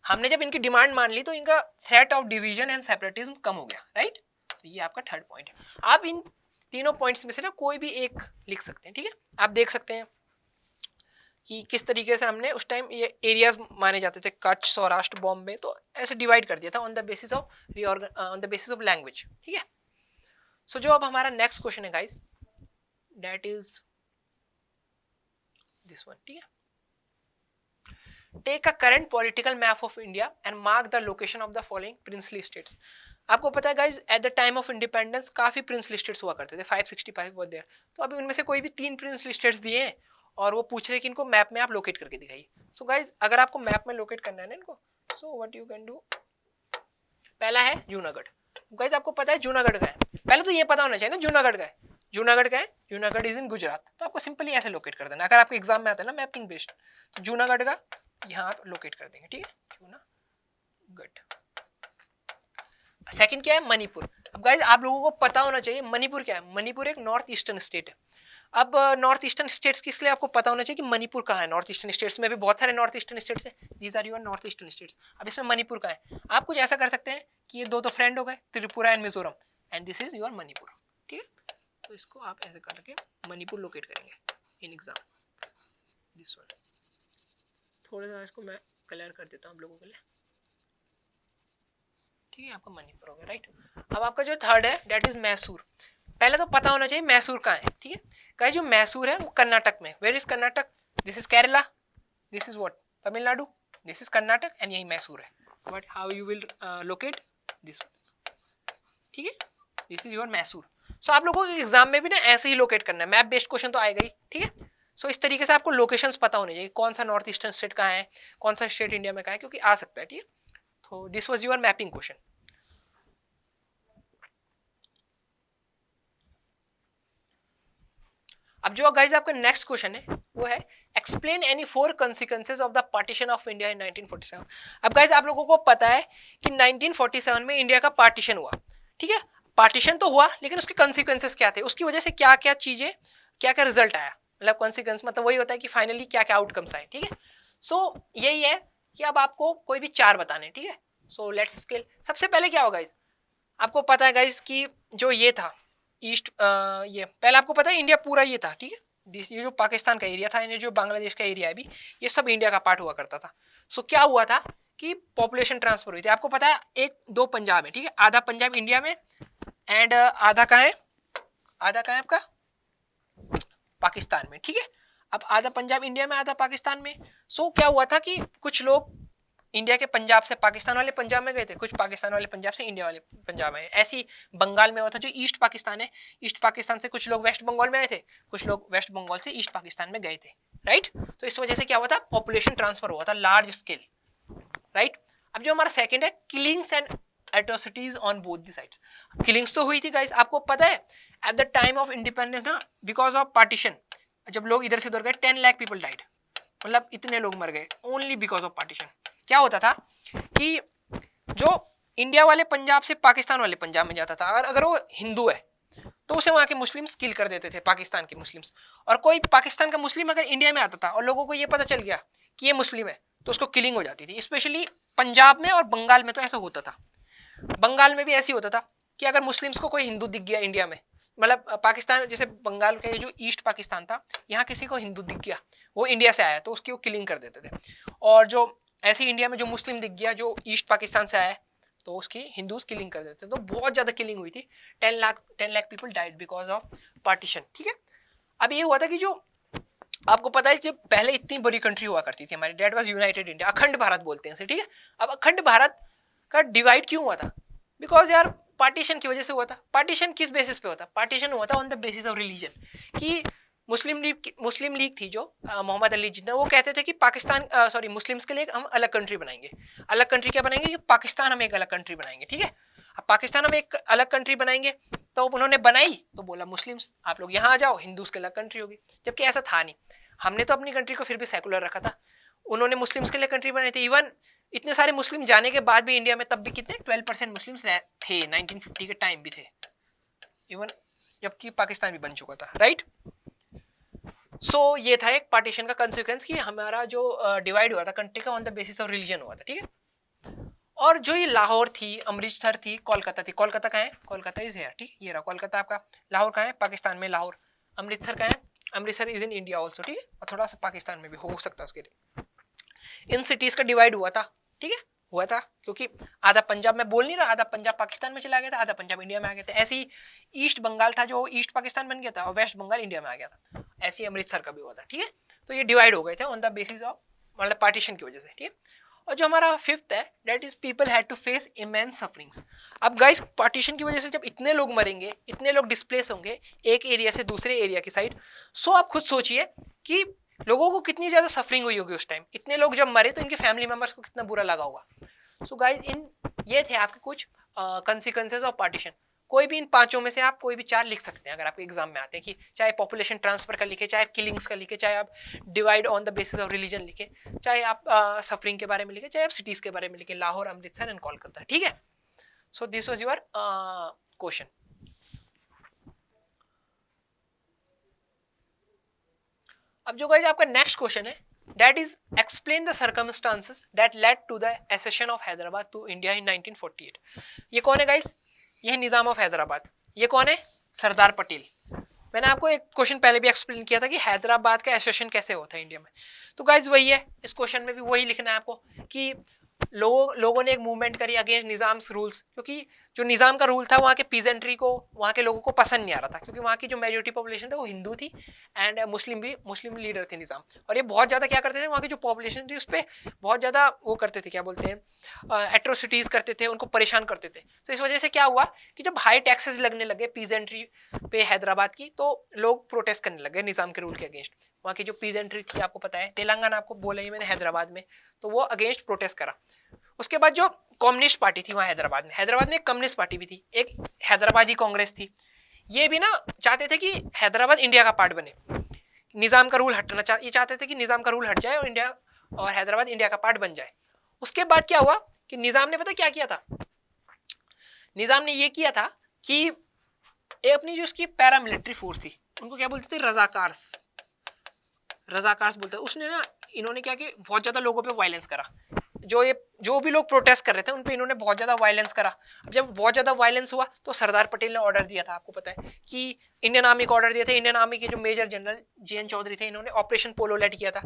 हमने जब इनकी डिमांड मान ली तो इनका threat of division and separatism कम हो गया, राइट। तो ये आपका थर्ड पॉइंट है। आप इन तीनों पॉइंट्स में से ना कोई भी एक लिख सकते हैं, ठीक है। आप देख सकते हैं कि किस तरीके से हमने उस टाइम ये एरियाज माने जाते थे, कच्छ, सौराष्ट्र, बॉम्बे, तो ऐसे डिवाइड कर दिया था on the basis of language, ठीक है। सो जो अब हमारा नेक्स्ट क्वेश्चन है guys, that is this one, ठीक है। Take a current political map of India and mark the location of the following princely states. आपको पता है guys at the time of independence काफी प्रिंसली स्टेट्स हुआ करते थे, 565 वर देयर। तो अभी उनमें से कोई भी 3 प्रिंसली स्टेट्स दिए हैं और वो पूछ रहे हैं कि इनको मैप में आप लोकेट करके दिखाइए। सो गाइज अगर आपको मैप में लोकेट करना है ना इनको, so what you can do, पहला है जूनागढ़। गाइज आपको पता है जूनागढ़ का है, पहले तो ये पता होना चाहिए ना जूनागढ़ का है, जूनागढ़ का है, जूनागढ़ इज इन गुजरात। तो आपको सिंपली ऐसे लोकेट कर देना, अगर आपके एग्जाम में आता है ना मैपिंग बेस्ड, तो जूनागढ़ का यहाँ आप लोकेट कर देंगे, ठीक है, जूनागढ़। सेकंड क्या है, मणिपुर। अब गाइस आप लोगों को पता होना चाहिए मणिपुर क्या है, मणिपुर एक नॉर्थ ईस्टर्न स्टेट है। अब नॉर्थ ईस्टर्न स्टेट्स किस लिए आपको पता होना चाहिए कि मणिपुर कहाँ है। नॉर्थ ईस्टर्न स्टेट्स में भी बहुत सारे नॉर्थ ईस्टर्न स्टेट्स हैं, these are your north eastern states. अब इसमें मणिपुर का है, आप कुछ ऐसा कर सकते हैं कि ये दो तो फ्रेंड हो गए, Tripura and Mizoram, and this is your Manipur, ठीक है। तो इसको आप ऐसे करके मणिपुर लोकेट करेंगे इन एग्जाम, दिस वन। थोड़ा सा इसको मैं क्लियर कर देता हूँ आप लोगों के लिए, ठीक है, आपका मणिपुर हो गया, राइट। अब आपका जो थर्ड है दैट इज मैसूर। पहले तो पता होना चाहिए मैसूर कहाँ है, ठीक है। गाइस जो मैसूर है वो कर्नाटक में, where is Karnataka, this is Kerala, this is what, Tamil Nadu, this is Karnataka and यही मैसूर है। But how you will locate this, ठीक है, this is your Mysore. So आप लोगों के एग्जाम में भी ना ऐसे ही लोकेट करना है, मैप बेस्ड क्वेश्चन तो आएगा ही, ठीक है। सो इस तरीके से आपको लोकेशंस पता होने चाहिए, कौन सा नॉर्थ ईस्टर्न स्टेट कहाँ है, कौन सा स्टेट इंडिया में कहाँ है, क्योंकि आ सकता है, ठीक है। तो this was your mapping question. अब जो गाइस आपका नेक्स्ट क्वेश्चन है वो है explain any 4 consequences of the partition of India in 1947। अब गाइस आप लोगों को पता है कि 1947 में इंडिया का पार्टीशन हुआ, ठीक है। पार्टीशन तो हुआ लेकिन उसके consequences क्या थे, उसकी वजह से क्या क्या चीजें, क्या क्या रिजल्ट आया, मतलब consequence मतलब वही होता है कि फाइनली क्या क्या आउटकम्स आए, ठीक है। सो यही है कि अब आपको कोई भी 4 बताने, ठीक है। So let's scale. सबसे पहले क्या होगा गाइस, आपको पता है गाइस कि जो ये था ईस्ट, ये पहले आपको पता है इंडिया पूरा ये था, ठीक है। ये जो पाकिस्तान का एरिया था, ये जो बांग्लादेश का एरिया है अभी, ये सब इंडिया का पार्ट हुआ करता था। सो क्या हुआ था कि पॉपुलेशन ट्रांसफर हुई थी। आपको पता है 1-2 पंजाब है, ठीक है, आधा पंजाब इंडिया में एंड आधा का है, आधा का है आपका पाकिस्तान में, ठीक है। अब आधा पंजाब इंडिया में आधा पाकिस्तान में। सो क्या हुआ था कि कुछ लोग इंडिया के पंजाब से पाकिस्तान वाले पंजाब में गए थे, कुछ पाकिस्तान वाले पंजाब से इंडिया वाले पंजाब में। ऐसी बंगाल में हुआ था, जो ईस्ट पाकिस्तान है, ईस्ट पाकिस्तान से कुछ लोग वेस्ट बंगाल में आए थे, कुछ लोग वेस्ट बंगाल से ईस्ट पाकिस्तान में गए थे, राइट। तो इस वजह से क्या हुआ था, पॉपुलेशन ट्रांसफर हुआ था लार्ज स्केल, राइट। अब जो हमारा सेकंड है killings and atrocities on both the sides. Killings तो हुई थी गाइस, आपको पता है eight the time of independence ना, बिकॉज ऑफ पार्टीशन जब लोग इधर से उधर गए 10 लाख पीपल डाइड, मतलब इतने लोग मर गए ओनली बिकॉज ऑफ पार्टीशन। क्या होता था कि जो इंडिया वाले पंजाब से पाकिस्तान वाले पंजाब में जाता था, अगर वो हिंदू है तो उसे वहां के मुस्लिम्स किल कर देते थे, पाकिस्तान के मुस्लिम्स। और कोई पाकिस्तान का मुस्लिम अगर इंडिया में आता था और लोगों को ये पता चल गया कि ये मुस्लिम है तो उसको किलिंग हो जाती थी। स्पेशली पंजाब में और बंगाल में तो ऐसा होता था। बंगाल में भी ऐसे ही होता था कि अगर मुस्लिम्स को कोई हिंदू दिख गया इंडिया में, मतलब पाकिस्तान जैसे बंगाल के जो ईस्ट पाकिस्तान था, यहाँ किसी को हिंदू दिख गया, वो इंडिया से आया तो उसकी वो किलिंग कर देते थे। और जो ऐसे इंडिया में जो मुस्लिम दिख गया जो ईस्ट पाकिस्तान से आया तो उसकी हिंदूज किलिंग कर देते थे। तो बहुत ज्यादा किलिंग हुई थी, 10 lakh people died because of partition. ठीक है, अब ये हुआ था कि जो आपको पता है कि पहले इतनी बड़ी कंट्री हुआ करती थी हमारी, डेट वाज यूनाइटेड इंडिया, अखंड भारत बोलते हैं इसे। ठीक है, अब अखंड भारत का डिवाइड क्यों हुआ था? बिकॉज यार पार्टीशन की वजह से हुआ था। पार्टीशन किस बेसिस पे होता? पार्टीशन हुआ था on the basis of religion, कि मुस्लिम लीग थी जो मोहम्मद अली जिन्ना, वो कहते थे कि पाकिस्तान सॉरी मुस्लिम्स के लिए हम अलग कंट्री बनाएंगे। अलग कंट्री क्या बनाएंगे? कि पाकिस्तान हम एक अलग कंट्री बनाएंगे। ठीक है, अब पाकिस्तान हम एक अलग कंट्री बनाएंगे तो उन्होंने बनाई तो बोला मुस्लिम्स आप लोग यहाँ आ जाओ, हिंदूज के अलग कंट्री होगी। जबकि ऐसा था नहीं, हमने तो अपनी कंट्री को फिर भी सेकुलर रखा था, उन्होंने मुस्लिम्स के लिए कंट्री बनाई थी। इवन इतने सारे मुस्लिम जाने के बाद भी इंडिया में तब भी कितने 12% मुस्लिम्स थे, 1950 के टाइम भी थे, इवन जबकि पाकिस्तान भी बन चुका था। राइट, सो ये था एक पार्टीशन का कंसिक्वेंस कि हमारा जो डिवाइड हुआ था कंट्री का on the basis of religion हुआ था। ठीक है, और जो ये लाहौर थी, अमृतसर थी, कोलकाता थी। कोलकाता कहाँ है? Kolkata is here. ठीक, ये रहा कोलकाता आपका। लाहौर कहाँ है? पाकिस्तान में लाहौर। अमृतसर कहाँ है? Amritsar is in India also. ठीक है, और थोड़ा सा पाकिस्तान में भी हो सकता है उसके लिए। इन सिटीज का डिवाइड हुआ था। ठीक है, हुआ था क्योंकि आधा पंजाब में बोल नहीं रहा, आधा पंजाब पाकिस्तान में चला गया था, आधा पंजाब इंडिया में आ गया था। ऐसे ही ईस्ट बंगाल था जो ईस्ट पाकिस्तान बन गया था और वेस्ट बंगाल इंडिया में आ गया था। ऐसे ही अमृतसर का भी हुआ था। ठीक है, तो ये डिवाइड हो गए थे ऑन द बेसिस ऑफ मतलब पार्टीशन की वजह से। ठीक है, और जो हमारा फिफ्थ है that is people had to face immense sufferings. अब गाइस पार्टीशन की वजह से जब इतने लोग मरेंगे, इतने लोग डिस्प्लेस होंगे एक एरिया से दूसरे एरिया की साइड, सो आप खुद सोचिए कि लोगों को कितनी ज्यादा सफरिंग हुई होगी उस टाइम। इतने लोग जब मरे तो इनके फैमिली मेंबर्स को कितना बुरा लगा होगा। सो गाइस इन ये थे आपके कुछ कंसिक्वेंसेस ऑफ पार्टीशन। कोई भी इन पांचों में से आप कोई भी चार लिख सकते हैं अगर आपके एग्जाम में आते हैं, कि चाहे पॉपुलेशन ट्रांसफर का लिखे, चाहे किलिंग्स का लिखे, चाहे आप divide on the basis of religion लिखे, चाहे आप सफरिंग के बारे में लिखे, चाहे आप सिटीज के बारे में लिखे, लाहौर, अमृतसर एंड कोलकाता। ठीक है, so this was your question. अब जो गाइस आपका नेक्स्ट क्वेश्चन है that is explain the circumstances that led to the accession of Hyderabad to India in 1948। ये कौन है गाइस? ये है निजाम ऑफ हैदराबाद। ये कौन है? सरदार पटेल। मैंने आपको एक क्वेश्चन पहले भी एक्सप्लेन किया था कि हैदराबाद का एसोसिएशन कैसे होता है इंडिया में। तो गाइस वही है, इस क्वेश्चन में भी वही लिखना है आपको कि लोगों ने एक मूवमेंट करी अगेंस्ट निजाम रूल्स, क्योंकि जो निजाम का रूल था वहाँ के पीजेंट्री को, वहाँ के लोगों को पसंद नहीं आ रहा था, क्योंकि वहाँ की जो मेजोरिटी पॉपुलेशन था वो हिंदू थी एंड मुस्लिम लीडर थे निजाम। और ये बहुत ज़्यादा क्या करते थे, वहाँ की जो पॉपुलेशन थी उस पर बहुत ज़्यादा वो करते थे, क्या बोलते हैं, एट्रोसिटीज़ करते थे, उनको परेशान करते थे। तो इस वजह से क्या हुआ कि जब हाई टैक्सेस लगने लगे पीजेंट्री पे हैदराबाद की, तो लोग प्रोटेस्ट करने लगे निजाम के रूल के अगेंस्ट। वहाँ की जो पीजेंट्री थी आपको पता है, तेलंगाना आपको बोला ही मैंने, हैदराबाद में, तो वो अगेंस्ट प्रोटेस्ट करा। उसके बाद जो कम्युनिस्ट पार्टी थी वहाँ हैदराबाद में एक कम्युनिस्ट पार्टी भी थी, एक हैदराबादी कांग्रेस थी। ये भी ना चाहते थे कि हैदराबाद इंडिया का पार्ट बने, निजाम का रूल हटना ये चाहते थे कि निजाम का रूल हट जाए और इंडिया और हैदराबाद इंडिया का पार्ट बन जाए। उसके बाद क्या हुआ कि निजाम ने पता क्या किया था? निजाम ने ये किया था कि अपनी जो उसकी पैरामिलिट्री फोर्स थी, उनको क्या बोलते थे, रजाकार्स बोलते थे। उसने ना, इन्होंने क्या कि बहुत ज्यादा लोगों पे वायलेंस करा। जो भी लोग प्रोटेस्ट कर रहे थे उन पे इन्होंने बहुत ज्यादा वायलेंस करा। अब जब बहुत ज्यादा वायलेंस हुआ तो सरदार पटेल ने ऑर्डर दिया था, आपको पता है कि इंडियन आर्मी को ऑर्डर दिया था। इंडियन आर्मी के जो मेजर जनरल JN चौधरी थे, इन्होंने ऑपरेशन पोलो लेड किया था।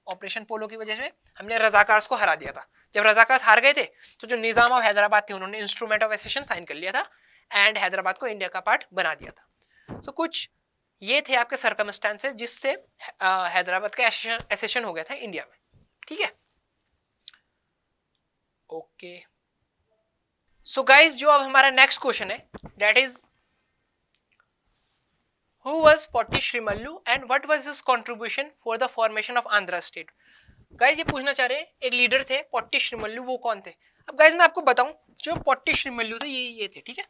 ऑपरेशन पोलो की वजह से हमने रजाकार्स को हरा दिया था। जब रजाकार्स हार गए थे तो जो निजाम ऑफ हैदराबाद थे उन्होंने इंस्ट्रूमेंट ऑफ एसेशन साइन कर लिया था एंड हैदराबाद को इंडिया का पार्ट बना दिया था। तो कुछ ये थे आपके सर्कमस्टेंसेस जिससे हैदराबाद का एसेशन हो गया था इंडिया में। ठीक है, ओके। सो गाइज जो अब हमारा नेक्स्ट क्वेश्चन है that is who was Potti Sriramulu and what was his contribution for the formation of Andhra state. Guys ये पूछना चाह रहे हैं, एक लीडर थे पोट्टी श्रीमल्लू, वो कौन थे? अब गाइज मैं आपको बताऊं, जो पोट्टी श्रीमल्लू थे ये थे। ठीक है,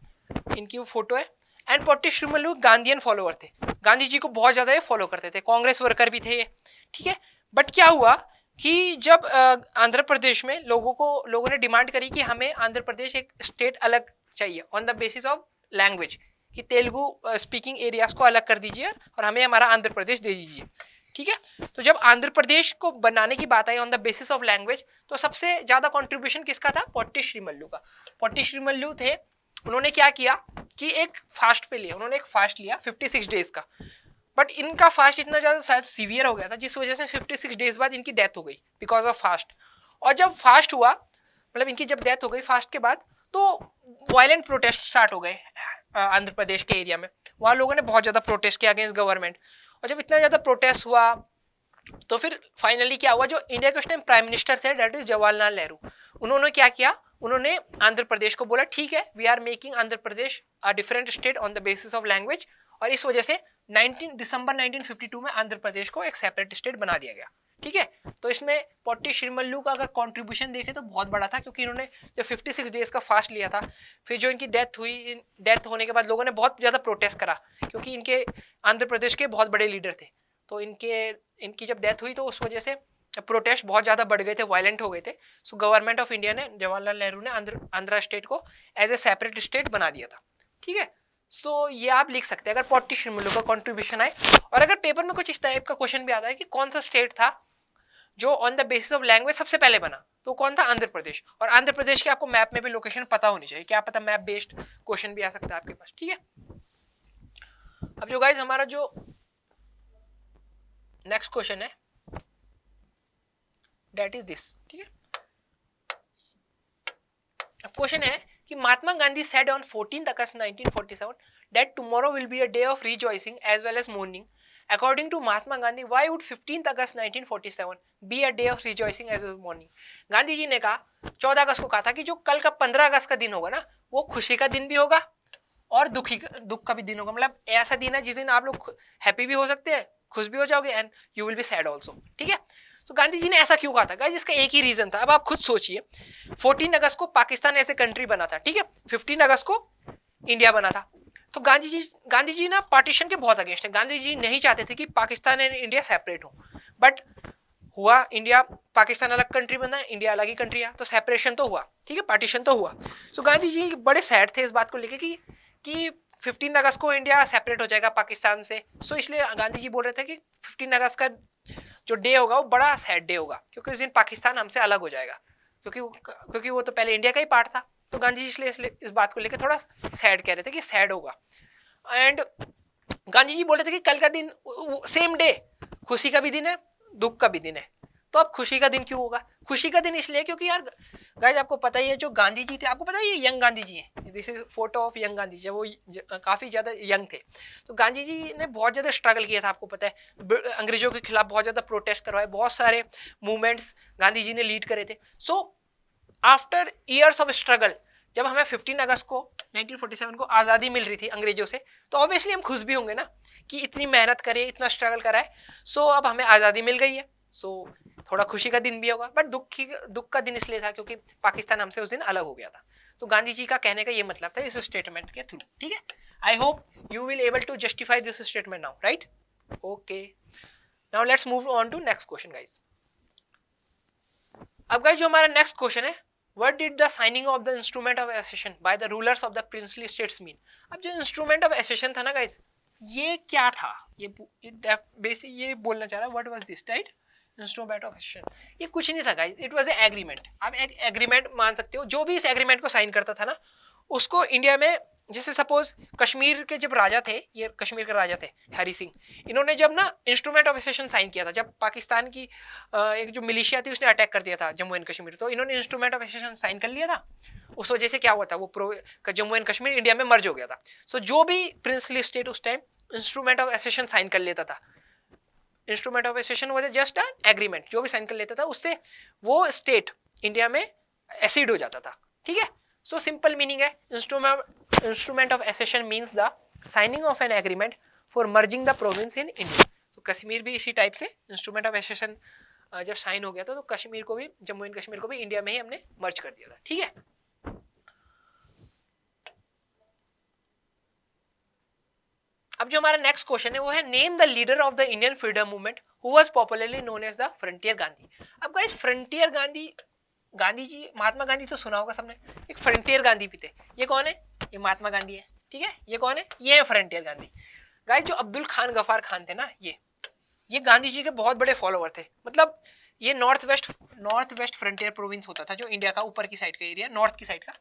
इनकी वो फोटो है एंड पोटी श्रीमल्लू गांधीयन फॉलोअर थे, गांधी जी को बहुत ज्यादा ये फॉलो करते थे, कांग्रेस वर्कर भी थे ये, ठीक है। बट क्या हुआ कि जब आंध्र प्रदेश में लोगों ने डिमांड करी कि हमें आंध्र प्रदेश एक स्टेट अलग चाहिए on the basis of language, कि तेलुगु स्पीकिंग एरियाज को अलग कर दीजिए और हमें हमारा आंध्र प्रदेश दे दीजिए, ठीक है। तो जब आंध्र प्रदेश को बनाने की बात आई on the basis of language, तो सबसे ज्यादा कंट्रीब्यूशन किसका था? पोटी श्रीमल्लू का। पोटी श्रीमल्लू थे, उन्होंने क्या किया कि एक फास्ट पे लिया, उन्होंने एक फास्ट लिया 56 डेज का। बट इनका फास्ट इतना ज्यादा शायद सीवियर हो गया था, जिस वजह से 56 डेज बाद इनकी डेथ हो गई बिकॉज ऑफ फास्ट। और जब फास्ट हुआ, मतलब इनकी जब डेथ हो गई फास्ट के बाद, तो वायलेंट प्रोटेस्ट स्टार्ट हो गए आंध्र प्रदेश के एरिया में। वहाँ लोगों ने बहुत ज्यादा प्रोटेस्ट किया अगेंस्ट गवर्नमेंट, और जब इतना ज्यादा प्रोटेस्ट हुआ तो फिर फाइनली क्या हुआ, जो इंडिया के उस टाइम प्राइम मिनिस्टर थे दैट इज जवाहरलाल नेहरू, उन्होंने क्या किया, उन्होंने आंध्र प्रदेश को बोला ठीक है we are making Andhra Pradesh a different state on the basis of language, और इस वजह से 19 दिसंबर 1952 में आंध्र प्रदेश को एक सेपरेट स्टेट बना दिया गया, ठीक है। तो इसमें पोटी श्रीमल्लू का अगर कंट्रीब्यूशन देखें तो बहुत बड़ा था, क्योंकि इन्होंने जो 56 डेज का फास्ट लिया था, फिर जो इनकी डेथ हुई, डेथ होने के बाद लोगों ने बहुत ज्यादा प्रोटेस्ट करा, क्योंकि इनके आंध्र प्रदेश के बहुत बड़े लीडर थे। तो इनकी जब डेथ हुई तो उस वजह से प्रोटेस्ट बहुत ज्यादा बढ़ गए थे, वायलेंट हो गए थे। सो गवर्नमेंट ऑफ इंडिया ने, जवाहरलाल नेहरू ने आंध्र स्टेट को एज ए सेपरेट स्टेट बना दिया था, ठीक है। सो ये आप लिख सकते हैं अगर पोटी श्रीमल्लू का कंट्रीब्यूशन आए। और अगर पेपर में कुछ इस टाइप का क्वेश्चन भी आता है कि कौन सा स्टेट था जो on the basis of language सबसे पहले बना, तो कौन था? आंध्र प्रदेश। और आंध्र प्रदेश की आपको मैप में भी लोकेशन पता होनी चाहिए, क्या पता मैप बेस्ड क्वेश्चन भी आ सकता है आपके पास, ठीक है। अब जो गाइस हमारा जो नेक्स्ट क्वेश्चन है दैट इज दिस, ठीक है। अब क्वेश्चन है कि Mahatma Gandhi said on 14th August 1947 that tomorrow will be a day of rejoicing as well as mourning. According to Mahatma Gandhi, why would 15th August 1947 be a day of rejoicing as well as mourning? Gandhi ji ने कहा 14 अगस्त को कहा था कि जो कल का 15 अगस्त का दिन होगा ना, वो खुशी का दिन भी होगा और दुख का भी दिन होगा। मतलब ऐसा दिन है जिस दिन आप लोग हैप्पी भी हो सकते हैं, खुश भी हो जाओगे, and you will be sad also, ठीक है। तो गांधी जी ने ऐसा क्यों कहा था गाइस? इसका एक ही रीजन था। अब आप खुद सोचिए, 14 अगस्त को पाकिस्तान ऐसे कंट्री बना था, ठीक है, 15 अगस्त को इंडिया बना था। तो गांधी जी ना पार्टीशन के बहुत अगेंस्ट है। गांधी जी नहीं चाहते थे कि पाकिस्तान एंड इंडिया सेपरेट हो, बट हुआ, इंडिया पाकिस्तान अलग कंट्री बना, इंडिया अलग ही कंट्री है, तो सेपरेशन तो हुआ, ठीक है, पार्टीशन तो हुआ। तो गांधी जी बड़े सैड थे इस बात को लेकर कि 15 अगस्त को इंडिया सेपरेट हो जाएगा पाकिस्तान से। सो इसलिए गांधी जी बोल रहे थे कि 15 अगस्त का जो डे होगा वो बड़ा सैड डे होगा, क्योंकि उस दिन पाकिस्तान हमसे अलग हो जाएगा, क्योंकि वो तो पहले इंडिया का ही पार्ट था। तो गांधी जी इसलिए इस बात को लेकर थोड़ा सैड कह रहे थे कि सैड होगा। एंड गांधी जी बोल रहे थे कि कल का दिन सेम डे, खुशी का भी दिन है, दुख का भी दिन है। तो अब खुशी का दिन क्यों होगा? खुशी का दिन इसलिए क्योंकि यार गाइस आपको पता ही है जो गांधी जी थे, आपको पता है ये यंग गांधी जी हैं, this is photo of young Gandhi ji, जब वो काफी ज्यादा यंग थे। तो गांधी जी ने बहुत ज्यादा स्ट्रगल किया था, आपको पता है, अंग्रेजों के खिलाफ बहुत ज्यादा प्रोटेस्ट करवाए, बहुत सारे मूवमेंट्स गांधी जी ने लीड करे थे। So after years of struggle, जब हमें 15 अगस्त को 1947 को आज़ादी मिल रही थी अंग्रेजों से, तो ऑब्वियसली हम खुश भी होंगे ना कि इतनी मेहनत करे, इतना स्ट्रगल करा है, सो अब हमें आज़ादी मिल गई है। सो थोड़ा खुशी का दिन भी होगा, बट दुख का दिन इसलिए था क्योंकि पाकिस्तान हमसे उस दिन अलग हो गया था। तो गांधी जी का कहने का ये मतलब था इस स्टेटमेंट के थ्रू, ठीक है। I hope you will able to justify this statement now, right? Okay, now let's move on to next question guys. अब गाइस जो हमारा नेक्स्ट क्वेश्चन है, What did the signing of the instrument of accession by the rulers of the princely states mean? अब जो instrument of accession था ना guys, ये क्या था? ये बेसिक ये बोलना चाह रहा है, what was this, right? Instrument of accession, ये कुछ नहीं था guys, it was a agreement. आप एक एग्रीमेंट मान सकते हो, जो भी इस एग्रीमेंट को साइन करता था ना, उसको इंडिया में, जैसे सपोज कश्मीर के जब राजा थे, ये कश्मीर के राजा थे हरी सिंह, इन्होंने जब ना इंस्ट्रूमेंट ऑफ एसेशन साइन किया था, जब पाकिस्तान की एक जो मिलिशिया थी उसने अटैक कर दिया था जम्मू एंड कश्मीर, तो इन्होंने इंस्ट्रूमेंट ऑफ एसेशन साइन कर लिया था। उस वजह से क्या हुआ था, वो जम्मू एंड कश्मीर इंडिया में मर्ज हो गया था। सो जो भी प्रिंसली स्टेट उस time instrument of accession sign कर लेता था, instrument of accession was just an agreement, जो भी साइन कर लेता था उससे वो स्टेट इंडिया में एसिड हो जाता था, ठीक है। सो सिंपल मीनिंग है, instrument of accession means the signing of an agreement for merging the province in India. तो कश्मीर भी इसी टाइप से इंस्ट्रूमेंट ऑफ एसेशन जब साइन हो गया था, तो कश्मीर को भी, जम्मू एंड कश्मीर को भी इंडिया में ही हमने मर्ज कर दिया था, ठीक है। अब जो हमारा नेक्स्ट क्वेश्चन है वो है name the leader of the Indian freedom movement who was popularly known as the frontier Gandhi. अब गाइस फ्रंटियर गांधी, गांधी जी, महात्मा गांधी तो सुना होगा सबने, एक फ्रंटियर गांधी भी थे। ये कौन है? ये महात्मा गांधी है, ठीक है। ये कौन है? ये है फ्रंटियर गांधी। गाइस जो अब्दुल खान गफ्फार खान थे ना, ये गांधी जी के बहुत बड़े फॉलोवर थे। मतलब ये नॉर्थ वेस्ट फ्रंटियर प्रोविंस होता था जो इंडिया का ऊपर की साइड का एरिया, नॉर्थ की साइड का,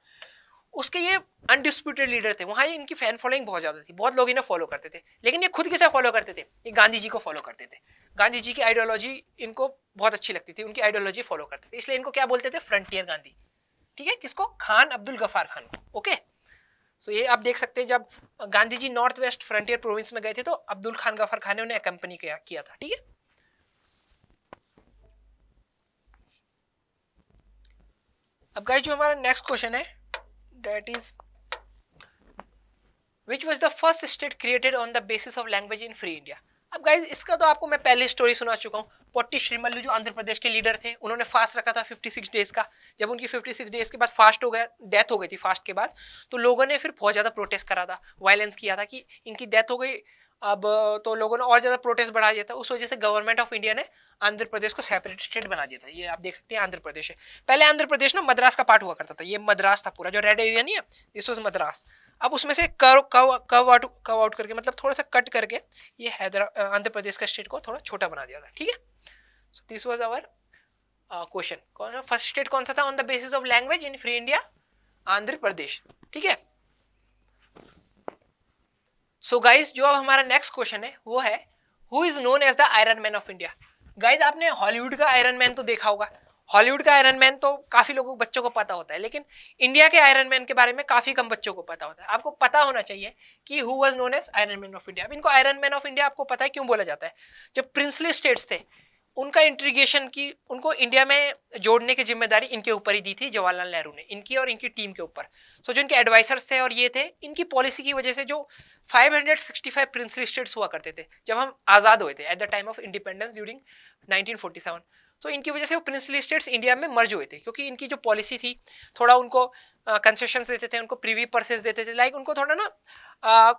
उसके ये अनडिस्प्यूटेड लीडर थे। वहां इनकी फैन फॉलोइंग बहुत ज्यादा थी, बहुत लोग इन्हें फॉलो करते थे। लेकिन ये खुद किसे फॉलो करते थे? ये गांधी जी को फॉलो करते थे। गांधी जी की आइडियोलॉजी इनको बहुत अच्छी लगती थी, उनकी आइडियोलॉजी फॉलो करते थे, इसलिए इनको क्या बोलते थे? फ्रंटियर गांधी, ठीक है। किसको? खान अब्दुल गफ्फार खान को। ओके, सो ये आप देख सकते हैं जब Gandhi ji north west frontier province में गए थे तो अब्दुल खान गफ्फार खान ने उन्हें अकम्पनी किया था, ठीक है। अब गाइस जो हमारा नेक्स्ट क्वेश्चन है that is Which was the first state created on the basis of language in free India? अब गाइस इसका तो आपको मैं पहले स्टोरी सुना चुका हूँ। पोट्टी श्रीमल्लू जो आंध्र प्रदेश के लीडर थे, उन्होंने फास्ट रखा था 56 डेज का। जब उनकी 56 डेज के बाद फास्ट हो गया, डेथ हो गई थी फास्ट के बाद, तो लोगों ने फिर बहुत ज़्यादा प्रोटेस्ट करा था, वायलेंस किया था कि इनकी डेथ हो गई। अब तो लोगों ने और ज़्यादा प्रोटेस्ट बढ़ा दिया था। उस वजह से गवर्नमेंट ऑफ इंडिया ने आंध्र प्रदेश को सेपरेट स्टेट बना दिया था। ये आप देख सकते हैं आंध्र प्रदेश है। पहले आंध्र प्रदेश ना मद्रास का पार्ट हुआ करता था। ये मद्रास था पूरा, जो रेड एरिया नहीं है, दिस वाज मद्रास। अब उसमें से कव आउट करके, मतलब थोड़ा सा कट करके, ये आंध्र प्रदेश का स्टेट को थोड़ा छोटा बना दिया था, ठीक है। So this was our question. कौन सा फर्स्ट स्टेट कौन सा था on the basis of language in free India? Andhra Pradesh, ठीक है। सो गाइस जो अब हमारा नेक्स्ट क्वेश्चन है वो है who is known as the iron man of India. Guys आपने हॉलीवुड का आयरन मैन तो देखा होगा। हॉलीवुड का आयरन मैन तो काफी लोगों बच्चों को पता होता है, लेकिन इंडिया के आयरन मैन के बारे में काफी कम बच्चों को पता होता है। आपको पता होना चाहिए कि who was known as iron man of India. अब इनको आयरन मैन ऑफ इंडिया आपको पता है क्यों बोला जाता है? जब प्रिंसली स्टेट्स थे, उनका इंटीग्रेशन की, उनको इंडिया में जोड़ने की जिम्मेदारी इनके ऊपर ही दी थी जवाहरलाल नेहरू ने, इनकी और इनकी टीम के ऊपर। सो जो इनके एडवाइजर्स थे और ये थे, इनकी पॉलिसी की वजह से जो 565 प्रिंसली स्टेट्स हुआ करते थे जब हम आज़ाद हुए थे at the time of independence during 1947, तो इनकी वजह से वो प्रिंसली स्टेट्स इंडिया में मर्ज हुए थे, क्योंकि इनकी जो पॉलिसी थी, थोड़ा उनको कंसेशंस देते थे, उनको प्रीवी पर्सेस देते थे, लाइक उनको थोड़ा ना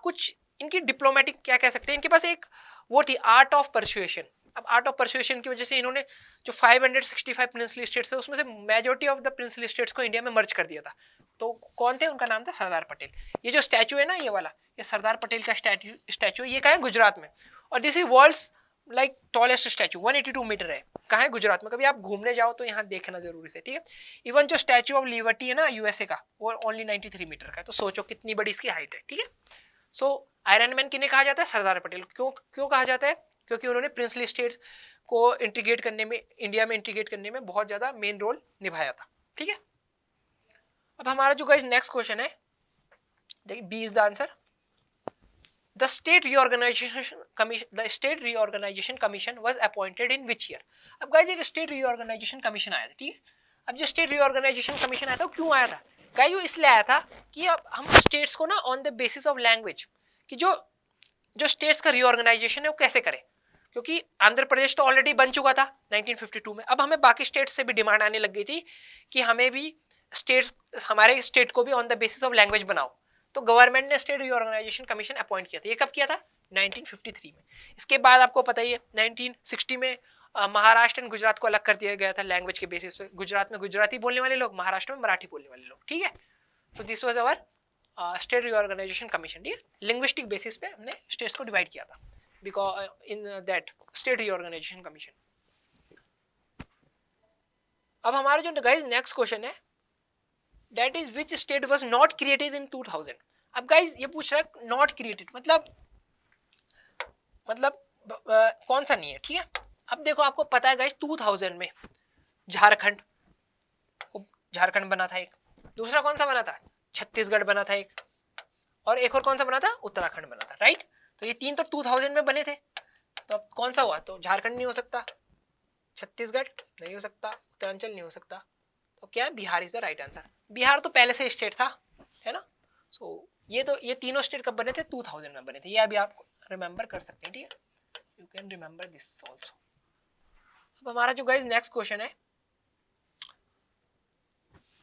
कुछ इनकी डिप्लोमेटिक क्या कह सकते हैं, इनके पास एक वो थी आर्ट ऑफ परसुएशन। अब आर्ट ऑफ परसुएशन की वजह से इन्होंने जो 565 प्रिंसली स्टेट्स थे उसमें से majority of the princely states को इंडिया में मर्ज कर दिया था। तो कौन थे? उनका नाम था सरदार पटेल। ये जो स्टैचू है ना, ये वाला, ये सरदार पटेल का स्टैचू ये कहाँ है? गुजरात में। और this is world's like tallest statue, 182 metre है। कहाँ है? गुजरात में। कभी आप घूमने जाओ तो यहाँ देखना जरूरी से, ठीक है। इवन जो स्टैचू ऑफ लिबर्टी है ना यूएसए का, वो ओनली 93 मीटर का है। तो सोचो कितनी बड़ी इसकी हाइट है, ठीक है। सो आयरन मैन किन्हें कहा जाता है? सरदार पटेल। क्यों कहा जाता है? क्योंकि उन्होंने प्रिंसली स्टेट को इंटीग्रेट करने में, इंडिया में इंटीग्रेट करने में बहुत ज्यादा मेन रोल निभाया था, ठीक है। अब हमारा जो गाइस नेक्स्ट क्वेश्चन है, देखिए B is the answer. The state reorganisation commission was appointed in which year? अब गाइस एक स्टेट रीऑर्गेनाइजेशन कमीशन आया था, ठीक है। अब जो स्टेट रीऑर्गेनाइजेशन कमीशन आया था वो क्यों आया था? गाइस वो इसलिए आया था कि अब हम स्टेट्स को ना on the basis of language कि जो स्टेट्स का रीऑर्गेनाइजेशन है वो कैसे करें, क्योंकि आंध्र प्रदेश तो ऑलरेडी बन चुका था 1952 में। अब हमें बाकी स्टेट्स से भी डिमांड आने लग गई थी कि हमें भी स्टेट्स, हमारे स्टेट को भी on the basis of language बनाओ। तो गवर्नमेंट ने स्टेट रीऑर्गेनाइजेशन कमीशन अपॉइंट किया था। ये कब किया था? 1953 में। इसके बाद आपको पता ही है 1960 में महाराष्ट्र एंड गुजरात को अलग कर दिया गया था लैंग्वेज के बेसिस पे। गुजरात में गुजराती बोलने वाले लोग, महाराष्ट्र में मराठी बोलने वाले लोग, ठीक है। So this was our state reorganisation commission, ठीक है। लिंग्विस्टिक बेसिस पे हमने स्टेट्स को डिवाइड किया था because in that state reorganisation commission. अब हमारा जो गाइस नेक्स्ट क्वेश्चन है that is which state was not created in 2000। अब गाइस ये पूछ रहा है नॉट क्रिएटेड मतलब कौन सा नहीं है, ठीक है। अब देखो आपको पता है गाइस 2000 में झारखंड बना था एक, दूसरा कौन सा बना था? छत्तीसगढ़ बना था एक, और एक और कौन सा बना था? उत्तराखंड बना था, राइट। तो ये तीन तो 2000 में बने थे। तो अब कौन सा हुआ? तो झारखंड नहीं हो सकता, छत्तीसगढ़ नहीं हो सकता, उत्तरांचल नहीं हो सकता, तो क्या Bihar is the right answer. Bihar तो पहले से स्टेट था, है ना। सो ये तीनों स्टेट कब बने थे? 2000 में बने थे। ये अभी आप रिमेंबर कर सकते हैं, ठीक है। You can remember this also. अब हमारा जो गाइस नेक्स्ट क्वेश्चन है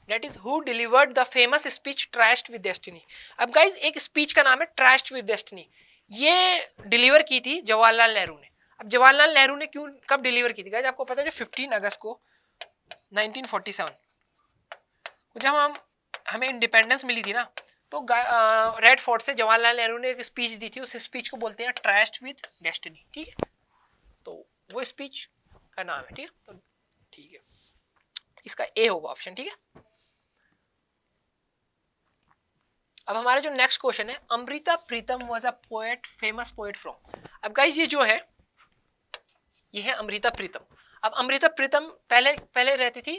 that is who delivered the famous speech trashed with destiny. अब गाइस एक स्पीच का नाम है ट्रैश्ड विद डेस्टिनी। ये डिलीवर की थी जवाहरलाल नेहरू ने। अब जवाहरलाल नेहरू ने क्यों कब डिलीवर की थी गाइस, आपको पता है जो 15 अगस्त को 1947 को जब हमें इंडिपेंडेंस मिली थी ना, तो रेड फोर्ट से जवाहरलाल नेहरू ने एक स्पीच दी थी, उस स्पीच को बोलते हैं ट्रस्ट विद डेस्टिनी, ठीक है। तो वो स्पीच का नाम है, ठीक है। तो ठीक है, इसका ए होगा ऑप्शन, ठीक है। अब हमारा जो नेक्स्ट क्वेश्चन है, Amrita Pritam was a poet, famous poet from. अब गाइस ये जो है, ये है अमृता प्रीतम। अब अमृता प्रीतम पहले पहले रहती थी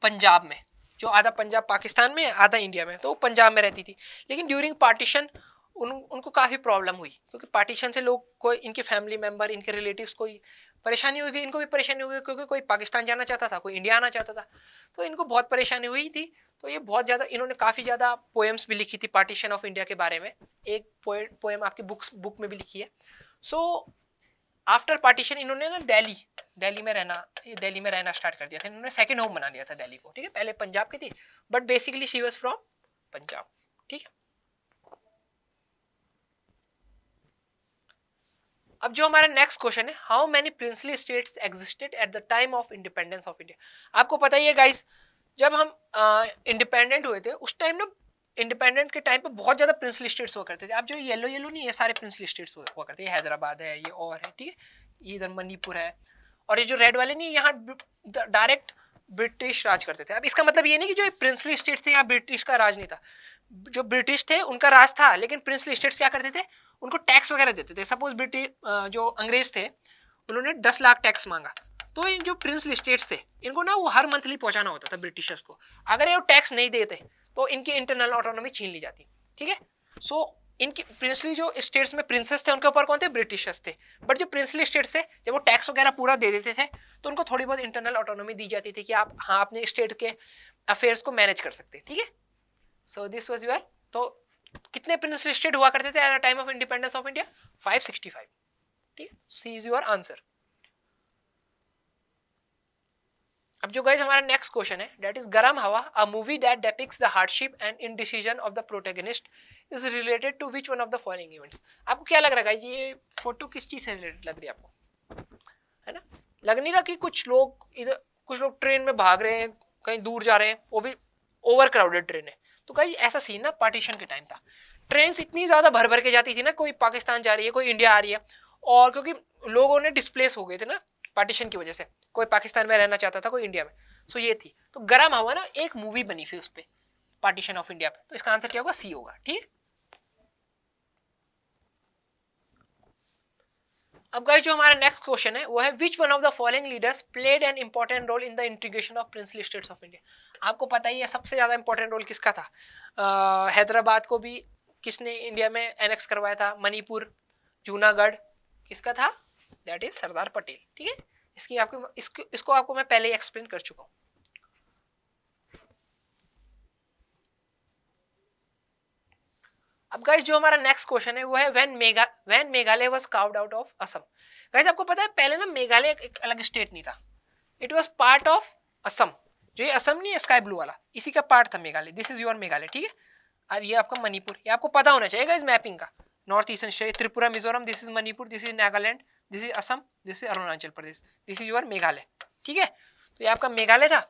पंजाब में, जो आधा पंजाब पाकिस्तान में आधा इंडिया में, तो वो पंजाब में रहती थी। लेकिन ड्यूरिंग पार्टीशन उनको काफ़ी प्रॉब्लम हुई, क्योंकि पार्टीशन से लोग कोई इनके फैमिली मेंबर, इनके रिलेटिव्स कोई परेशानी हुई, इनको भी परेशानी हो गई, क्योंकि कोई पाकिस्तान जाना चाहता था, कोई इंडिया आना चाहता था, तो इनको बहुत परेशानी हुई थी। तो ये बहुत ज़्यादा, इन्होंने काफ़ी ज़्यादा पोएम्स भी लिखी थी पार्टीशन ऑफ इंडिया के बारे में। एक पोएम आपकी बुक में भी लिखी है। सो आफ्टर पार्टीशन इन्होंने ना दिल्ली में रहना स्टार्ट कर दिया था। इन्होंने सेकंड होम बना लिया था दिल्ली को, ठीक है। पहले पंजाब की थी, but basically she was from Punjab, ठीक है। अब जो हमारा नेक्स्ट क्वेश्चन है, how many princely states existed eight the time of independence of India. आपको पता ही है गाइस, जब हम इंडिपेंडेंट हुए थे उस टाइम ना, इंडिपेंडेंट के टाइम पे बहुत ज्यादा प्रिंसली स्टेट्स हुआ करते थे। अब जो येलो येलो नहीं, ये सारे प्रिंसली स्टेट्स हुआ करते हैं। हैदराबाद है, ये और है, ठीक है, ये इधर मणिपुर है, और ये जो रेड वाले नहीं, यहाँ डायरेक्ट ब्रिटिश राज करते थे। अब इसका मतलब ये नहीं कि जो प्रिंसली स्टेट्स थे यहाँ ब्रिटिश का राज नहीं था। जो ब्रिटिश थे उनका राज था, लेकिन प्रिंसली स्टेट्स क्या करते थे, उनको टैक्स वगैरह देते थे। सपोज ब्रिटिश जो अंग्रेज थे, उन्होंने 10 लाख टैक्स मांगा, तो इन जो प्रिंसली स्टेट्स थे इनको ना वो हर मंथली पहुंचाना होता था ब्रिटिशर्स को। अगर ये वो टैक्स नहीं देते तो इनकी इंटरनल ऑटोनॉमी छीन ली जाती, ठीक है। सो इनकी प्रिंसली जो स्टेट्स में प्रिंसेस थे उनके ऊपर कौन थे, ब्रिटिशर्स थे। बट जो प्रिंसली स्टेट्स थे, जब वो टैक्स वगैरह पूरा दे देते थे, तो उनको थोड़ी बहुत इंटरनल ऑटोनॉमी दी जाती थी कि आप हाँ अपने स्टेट के अफेयर्स को मैनेज कर सकते, ठीक है। सो दिस वाज योर, तो कितने प्रिंसली स्टेट हुआ करते थे at the time of independence of India, 565, ठीक है। C is your answer. अब जो गाइस हमारा नेक्स्ट क्वेश्चन है, that is Garam Hava, a movie that depicts the hardship and indecision of the protagonist is related to which one of the following events. आपको क्या लग रहा है गाइस, ये फोटो किस चीज से रिलेटेड लग रही है आपको, है ना। लग नहीं रहा कि कुछ लोग ट्रेन में भाग रहे हैं, कहीं दूर जा रहे हैं, वो भी ओवर क्राउडेड ट्रेन है। तो गाइस ऐसा सीन ना पार्टीशन के टाइम था, ट्रेन इतनी ज्यादा भर भर के जाती थी ना, कोई पाकिस्तान जा रही है, कोई इंडिया आ रही है, और क्योंकि लोगों ने डिस्प्लेस हो गए थे ना पार्टीशन की वजह से, कोई पाकिस्तान में रहना चाहता था, कोई इंडिया में। सो ये थी, तो गरम हवा ना एक मूवी बनी फिर उस पर, पार्टीशन ऑफ इंडिया पे। तो इसका आंसर क्या होगा, सी होगा, ठीक। अब गाइस जो हमारा नेक्स्ट क्वेश्चन है वो है, which one of the following leaders played an important role in the integration of princely states of India. आपको पता ही है सबसे ज्यादा इंपॉर्टेंट रोल किसका था, हैदराबाद को भी किसने इंडिया में एनेक्स करवाया था, मणिपुर, जूनागढ़, किसका था, दैट इज सरदार पटेल, ठीक है। इसको आपको मैं पहले ही एक्सप्लेन कर चुका हूं। अब गाइस जो हमारा नेक्स्ट क्वेश्चन है वो है, when Meghalaya was carved out of Assam. Guys आपको पता है पहले ना मेघालय एक अलग स्टेट नहीं था, it was part of Assam. जो ये असम नहीं है स्काई ब्लू वाला, इसी का पार्ट था Meghalaya. This is your Meghalaya, ठीक है। और ये आपका मणिपुर, ये आपको पता होना चाहिए गाइस मैपिंग का। North eastern state, Tripura, Mizoram, this is Manipur, this is Nagaland, this is Assam, this is Arunachal Pradesh, this is your Meghalaya, ठीक है। तो ये आपका मेघालय था।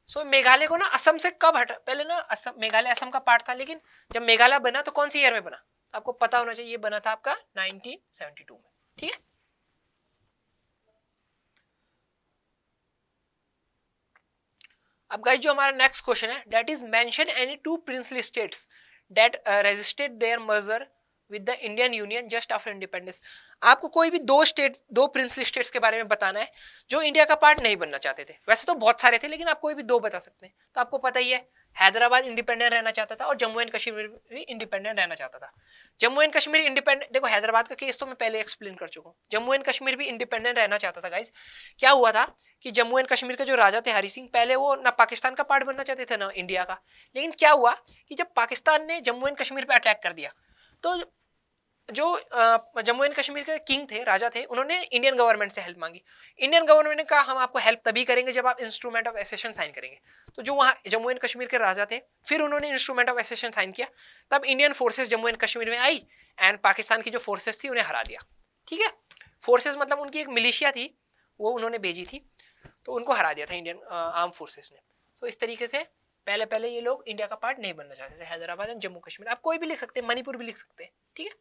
सो मेघालय को ना असम से कब हटा, पहले ना असम, मेघालय असम का पार्ट था, लेकिन जब मेघालय बना तो कौन सी ईयर में बना, तो आपको पता होना चाहिए, ये बना था आपका 1972 में, ठीक है। अब गाइस जो हमारा नेक्स्ट क्वेश्चन है, that is mention any two princely states that resisted their merger with the Indian union just after independence. आपको कोई भी दो प्रिंसली स्टेट्स के बारे में बताना है जो इंडिया का पार्ट नहीं बनना चाहते थे। वैसे तो बहुत सारे थे, लेकिन आप कोई भी दो बता सकते हैं। तो आपको पता ही है, हैदराबाद इंडिपेंडेंट रहना चाहता था और जम्मू एंड कश्मीर भी इंडिपेंडेंट रहना चाहता था। जम्मू एंड कश्मीर इंडिपेंडेंट, देखो हैदराबाद का केस तो मैं पहले एक्सप्लेन कर चुका हूँ। जम्मू एंड कश्मीर भी इंडिपेंडेंट रहना चाहता था गाइस। क्या हुआ था कि जम्मू एंड कश्मीर के जो राजा थे हरि सिंह, पहले वो ना पाकिस्तान का पार्ट बनना चाहते थे ना इंडिया का। लेकिन क्या हुआ कि जब पाकिस्तान ने जम्मू एंड कश्मीर पर अटैक कर दिया, तो जो जम्मू एंड कश्मीर के किंग थे, राजा थे, उन्होंने इंडियन गवर्नमेंट से हेल्प मांगी। इंडियन गवर्नमेंट ने कहा हम आपको हेल्प तभी करेंगे जब आप इंस्ट्रूमेंट ऑफ एसेशन साइन करेंगे। तो जो वहाँ जम्मू एंड कश्मीर के राजा थे, फिर उन्होंने इंस्ट्रूमेंट ऑफ एसेशन साइन किया, तब Indian forces Jammu and Kashmir में आई एंड पाकिस्तान की जो फोर्सेस थी उन्हें हरा दिया। ठीक है, फोर्सेस मतलब उनकी एक मिलिशिया थी, वो उन्होंने भेजी थी, तो उनको हरा दिया था इंडियन आर्म फोर्सेस ने। तो इस तरीके से पहले ये लोग इंडिया का पार्ट नहीं बनना चाहते थे, हैदराबाद एंड जम्मू कश्मीर। आप कोई भी लिख सकते हैं, मणिपुर भी लिख सकते हैं। ठीक है,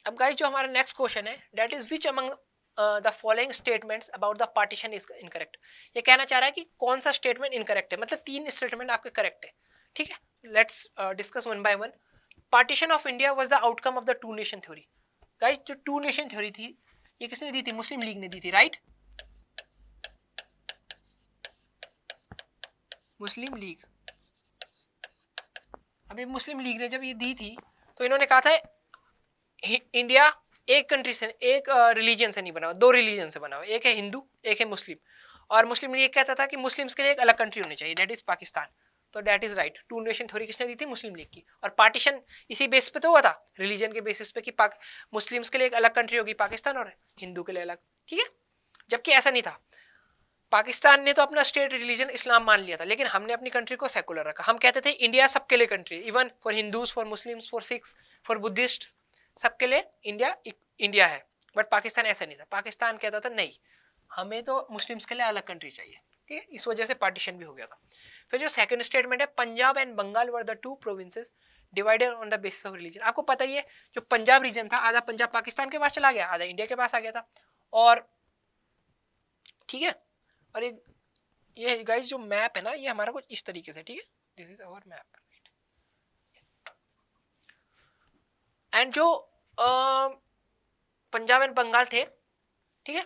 अब गाइस जो हमारा नेक्स्ट क्वेश्चन है, that is which among the following statements about the partition is incorrect. ये कहना चाह रहा है कि कौन सा स्टेटमेंट इनकरेक्ट है, मतलब 3 स्टेटमेंट आपके करेक्ट है। ठीक है, let's discuss one by one. Partition of India was the outcome of the two nation theory. Guys जो टू नेशन थ्योरी थी, ये किसने दी थी? मुस्लिम लीग ने दी थी, राइट? मुस्लिम लीग। अभी मुस्लिम लीग ने जब ये दी थी तो इन्होंने कहा था इंडिया एक कंट्री से, एक रिलीजन से नहीं बना हुआ, 2 रिलीजन से बना हुआ, एक है हिंदू, एक है मुस्लिम। और मुस्लिम लीग कहता था कि मुस्लिम्स के लिए एक अलग कंट्री होनी चाहिए, दैट इज पाकिस्तान। तो that is right, two nation theory किसने दी थी? मुस्लिम लीग की। और पार्टीशन इसी बेस पे तो हुआ था, रिलीजन के बेसिस पे, कि मुस्लिम्स के लिए एक अलग कंट्री होगी पाकिस्तान और हिंदू के लिए अलग। ठीक है, जबकि ऐसा नहीं था। पाकिस्तान ने तो अपना स्टेट रिलीजन इस्लाम मान लिया था, लेकिन हमने अपनी कंट्री को सेकुलर रखा। हम कहते थे इंडिया सबके लिए country, even for Hindus, for Muslims, for Sikhs, for Buddhist, सबके लिए इंडिया है। बट पाकिस्तान ऐसा नहीं था, पाकिस्तान कहता था नहीं, हमें तो मुस्लिम्स के लिए अलग कंट्री चाहिए। ठीक है, इस वजह से पार्टीशन भी हो गया था। फिर जो सेकंड स्टेटमेंट है, Punjab and Bengal were the 2 provinces divided on the basis of religion. आपको पता ही है, जो पंजाब रीजन था, आधा पंजाब पाकिस्तान के पास चला गया, आधा इंडिया के पास आ गया था। और ठीक है, और ये गाइस जो मैप है ना, ये हमारा कुछ इस तरीके से, ठीक है, this is our map. And जो पंजाब एंड बंगाल थे, ठीक है,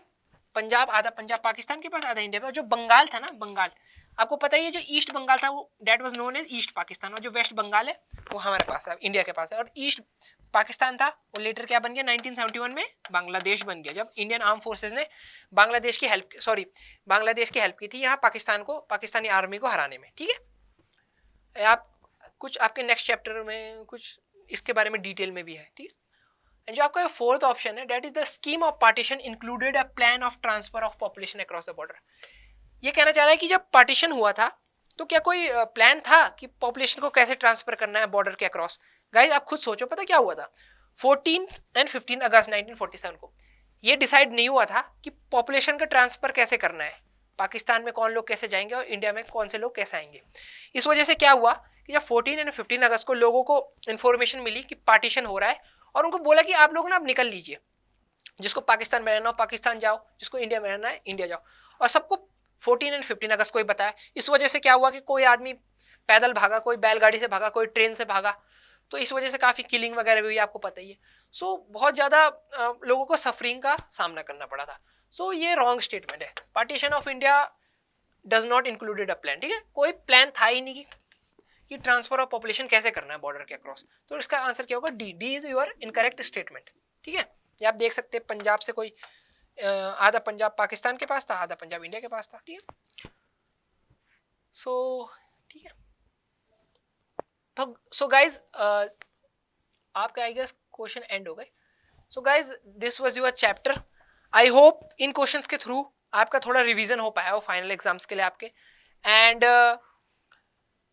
पंजाब, आधा पंजाब पाकिस्तान के पास, आधा इंडिया में। जो बंगाल था ना, बंगाल, आपको पता ही है, जो ईस्ट बंगाल था वो that was known as east Pakistan, और जो वेस्ट बंगाल है वो हमारे पास है, इंडिया के पास है। और ईस्ट पाकिस्तान था वो लेटर क्या बन गया? 1971 में बांग्लादेश बन गया, जब इंडियन आर्म फोर्सेस ने बांग्लादेश की हेल्प की थी यहाँ पाकिस्तान को, पाकिस्तानी आर्मी को हराने में। ठीक है, आप कुछ आपके नेक्स्ट चैप्टर में कुछ इसके बारे में डिटेल में भी है। ठीक है, जो आपका फोर्थ ऑप्शन है, that is the scheme of partition included a plan of transfer of population across the border. ये कहना चाह रहा है कि जब पार्टीशन हुआ था तो क्या कोई प्लान था कि पॉपुलेशन को कैसे ट्रांसफर करना है बॉर्डर के अक्रॉस? गाइस आप खुद सोचो, पता क्या हुआ था? 14 एंड 15 अगस्त 1947 को ये डिसाइड नहीं हुआ था कि पॉपुलेशन का ट्रांसफर कैसे करना है, पाकिस्तान में कौन लोग कैसे जाएंगे और इंडिया में कौन से लोग कैसे आएंगे। इस वजह से क्या हुआ कि जब 14 एंड 15 अगस्त को लोगों को इन्फॉर्मेशन मिली कि पार्टीशन हो रहा है, और उनको बोला कि आप लोग ना अब निकल लीजिए, जिसको पाकिस्तान में रहना हो पाकिस्तान जाओ, जिसको इंडिया में रहना है इंडिया जाओ, और सबको 14 एंड 15 अगस्त को ही बताया। इस वजह से क्या हुआ कि कोई आदमी पैदल भागा, कोई बैलगाड़ी से भागा, कोई ट्रेन से भागा, तो इस वजह से काफ़ी किलिंग वगैरह भी हुई, आपको पता ही है। सो बहुत ज़्यादा लोगों को सफरिंग का सामना करना पड़ा था। सो ये रॉन्ग स्टेटमेंट है, partition of India does not included a plan. ठीक है, कोई प्लान था ही नहीं कि ट्रांसफर ऑफ पॉपुलेशन कैसे करना है बॉर्डर के अक्रॉस। तो इसका आंसर क्या होगा? D is your incorrect statement. ठीक है, ये आप देख सकते हैं, पंजाब से कोई आधा पंजाब पाकिस्तान के पास था, आधा पंजाब इंडिया के पास था। ठीक है, ठीक है, सो गाइज आपके आई गेस क्वेश्चन एंड हो गए। So guys this was your chapter. I hope in questions के थ्रू आपका थोड़ा रिवीजन हो पाया हो फाइनल एग्जाम्स के लिए आपके। एंड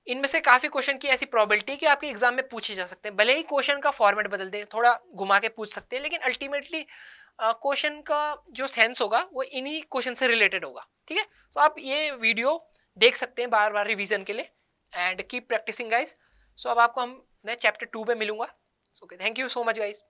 इनमें से काफ़ी क्वेश्चन की ऐसी प्रोबेबिलिटी कि आपके एग्जाम में पूछे जा सकते हैं, भले ही क्वेश्चन का फॉर्मेट बदल दे, थोड़ा घुमा के पूछ सकते हैं, लेकिन अल्टीमेटली क्वेश्चन का जो सेंस होगा वो इन्हीं क्वेश्चन से रिलेटेड होगा। ठीक है, तो आप ये वीडियो देख सकते हैं बार बार रिवीजन के लिए, एंड कीप प्रैक्टिसिंग गाइज। सो अब आपको हम मैं चैप्टर 2 में मिलूंगा। Okay, thank you so much guys.